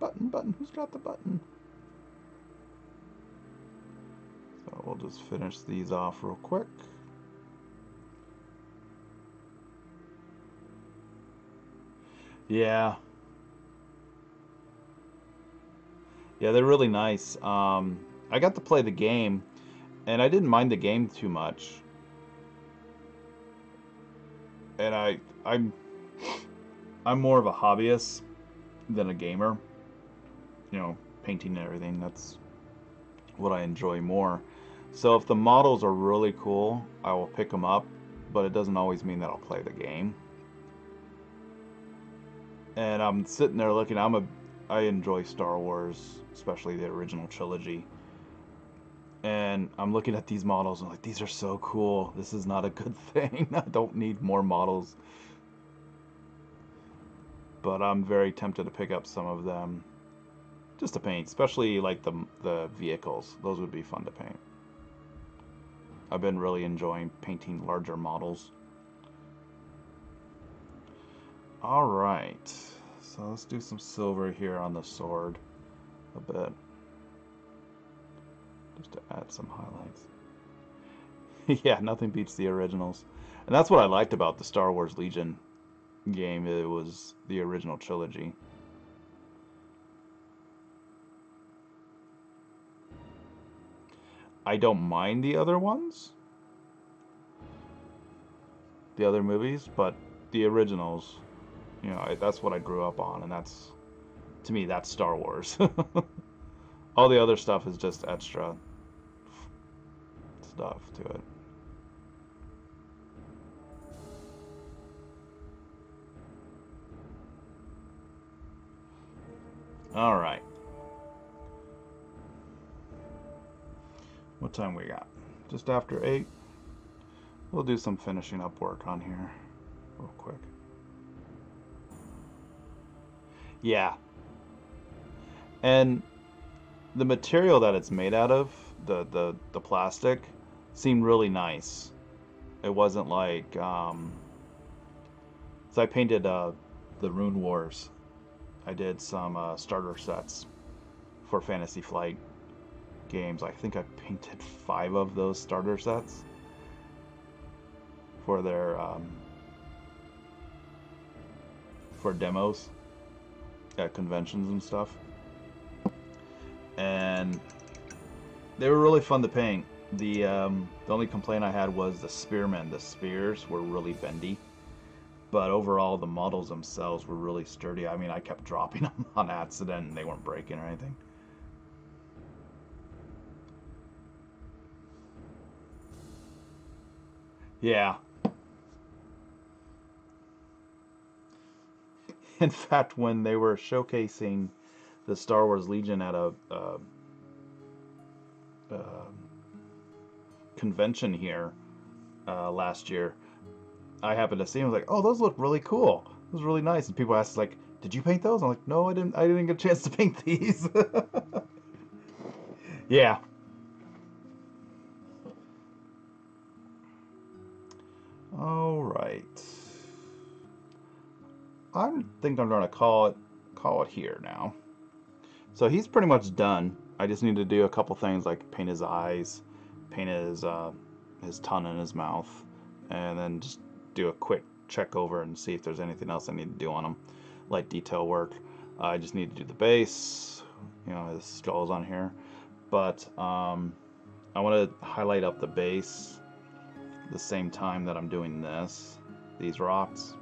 Button, who's got the button? So we'll just finish these off real quick. Yeah, they're really nice. I got to play the game, and I didn't mind the game too much. And I'm more of a hobbyist than a gamer. You know, painting and everything. That's what I enjoy more. So if the models are really cool, I will pick them up but it doesn't always mean that I'll play the game. And I'm sitting there looking. I enjoy Star Wars, especially the original trilogy. And I'm looking at these models and I'm like, these are so cool. This is not a good thing. I don't need more models. But I'm very tempted to pick up some of them just to paint, especially like the vehicles. Those would be fun to paint. I've been really enjoying painting larger models. Alright, so let's do some silver here on the sword a bit, just to add some highlights. Yeah, nothing beats the originals. And that's what I liked about the Star Wars Legion game. It was the original trilogy. I don't mind the other ones, the other movies, but the originals, you know, that's what I grew up on, and that's, to me, that's Star Wars. All the other stuff is just extra stuff to it. All right. What time we got? Just after 8. We'll do some finishing up work on here real quick. Yeah. And the material that it's made out of, the plastic, seemed really nice. It wasn't like so I painted the Rune Wars. I did some starter sets for Fantasy Flight games. I think I painted 5 of those starter sets for their for demos at conventions and stuff, and they were really fun to paint. The only complaint I had was the spearmen. The spears were really bendy, but overall the models themselves were really sturdy. I mean, I kept dropping them on accident and they weren't breaking or anything. Yeah. In fact, when they were showcasing the Star Wars Legion at a convention here last year, I happened to see them. I was like, "Oh, those look really cool. Those are really nice." And people asked, like, "Did you paint those?" I'm like, "No, I didn't. I didn't get a chance to paint these." Yeah. All right. I think I'm gonna call it here now. So he's pretty much done. I just need to do a couple things like paint his eyes, paint his tongue and his mouth, and then just do a quick check over and see if there's anything else I need to do on him, like detail work. I just need to do the base. You know, his skull's on here, but I want to highlight up the base the same time that I'm doing these rocks,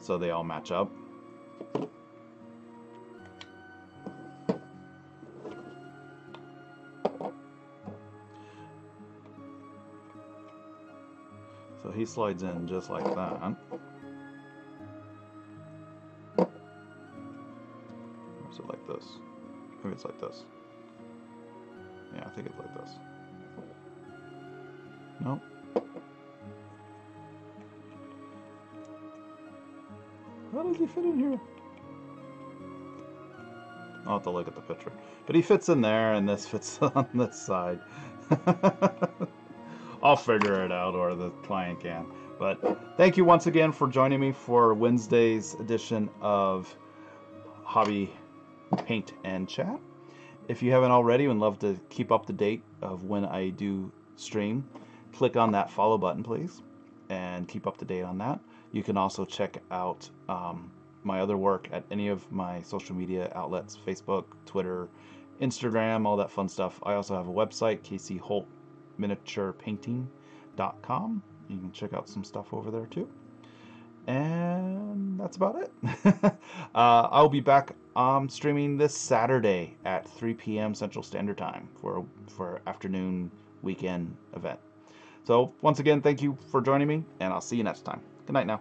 so they all match up. So he slides in just like that. Or is it like this? Maybe it's like this. Yeah, I think it's like this. Nope. How does he fit in here? I'll have to look at the picture. But he fits in there, and this fits on this side. I'll figure it out, or the client can. But thank you once again for joining me for Wednesday's edition of Hobby Paint and Chat. If you haven't already and love to keep up to date of when I do stream, click on that follow button, please, and keep up to date on that. You can also check out my other work at any of my social media outlets: Facebook, Twitter, Instagram, all that fun stuff. I also have a website, kcholt.miniaturepainting.com. You can check out some stuff over there too. And that's about it. I'll be back streaming this Saturday at 3 p.m. Central Standard Time for afternoon weekend event. So once again, thank you for joining me, and I'll see you next time. Good night now.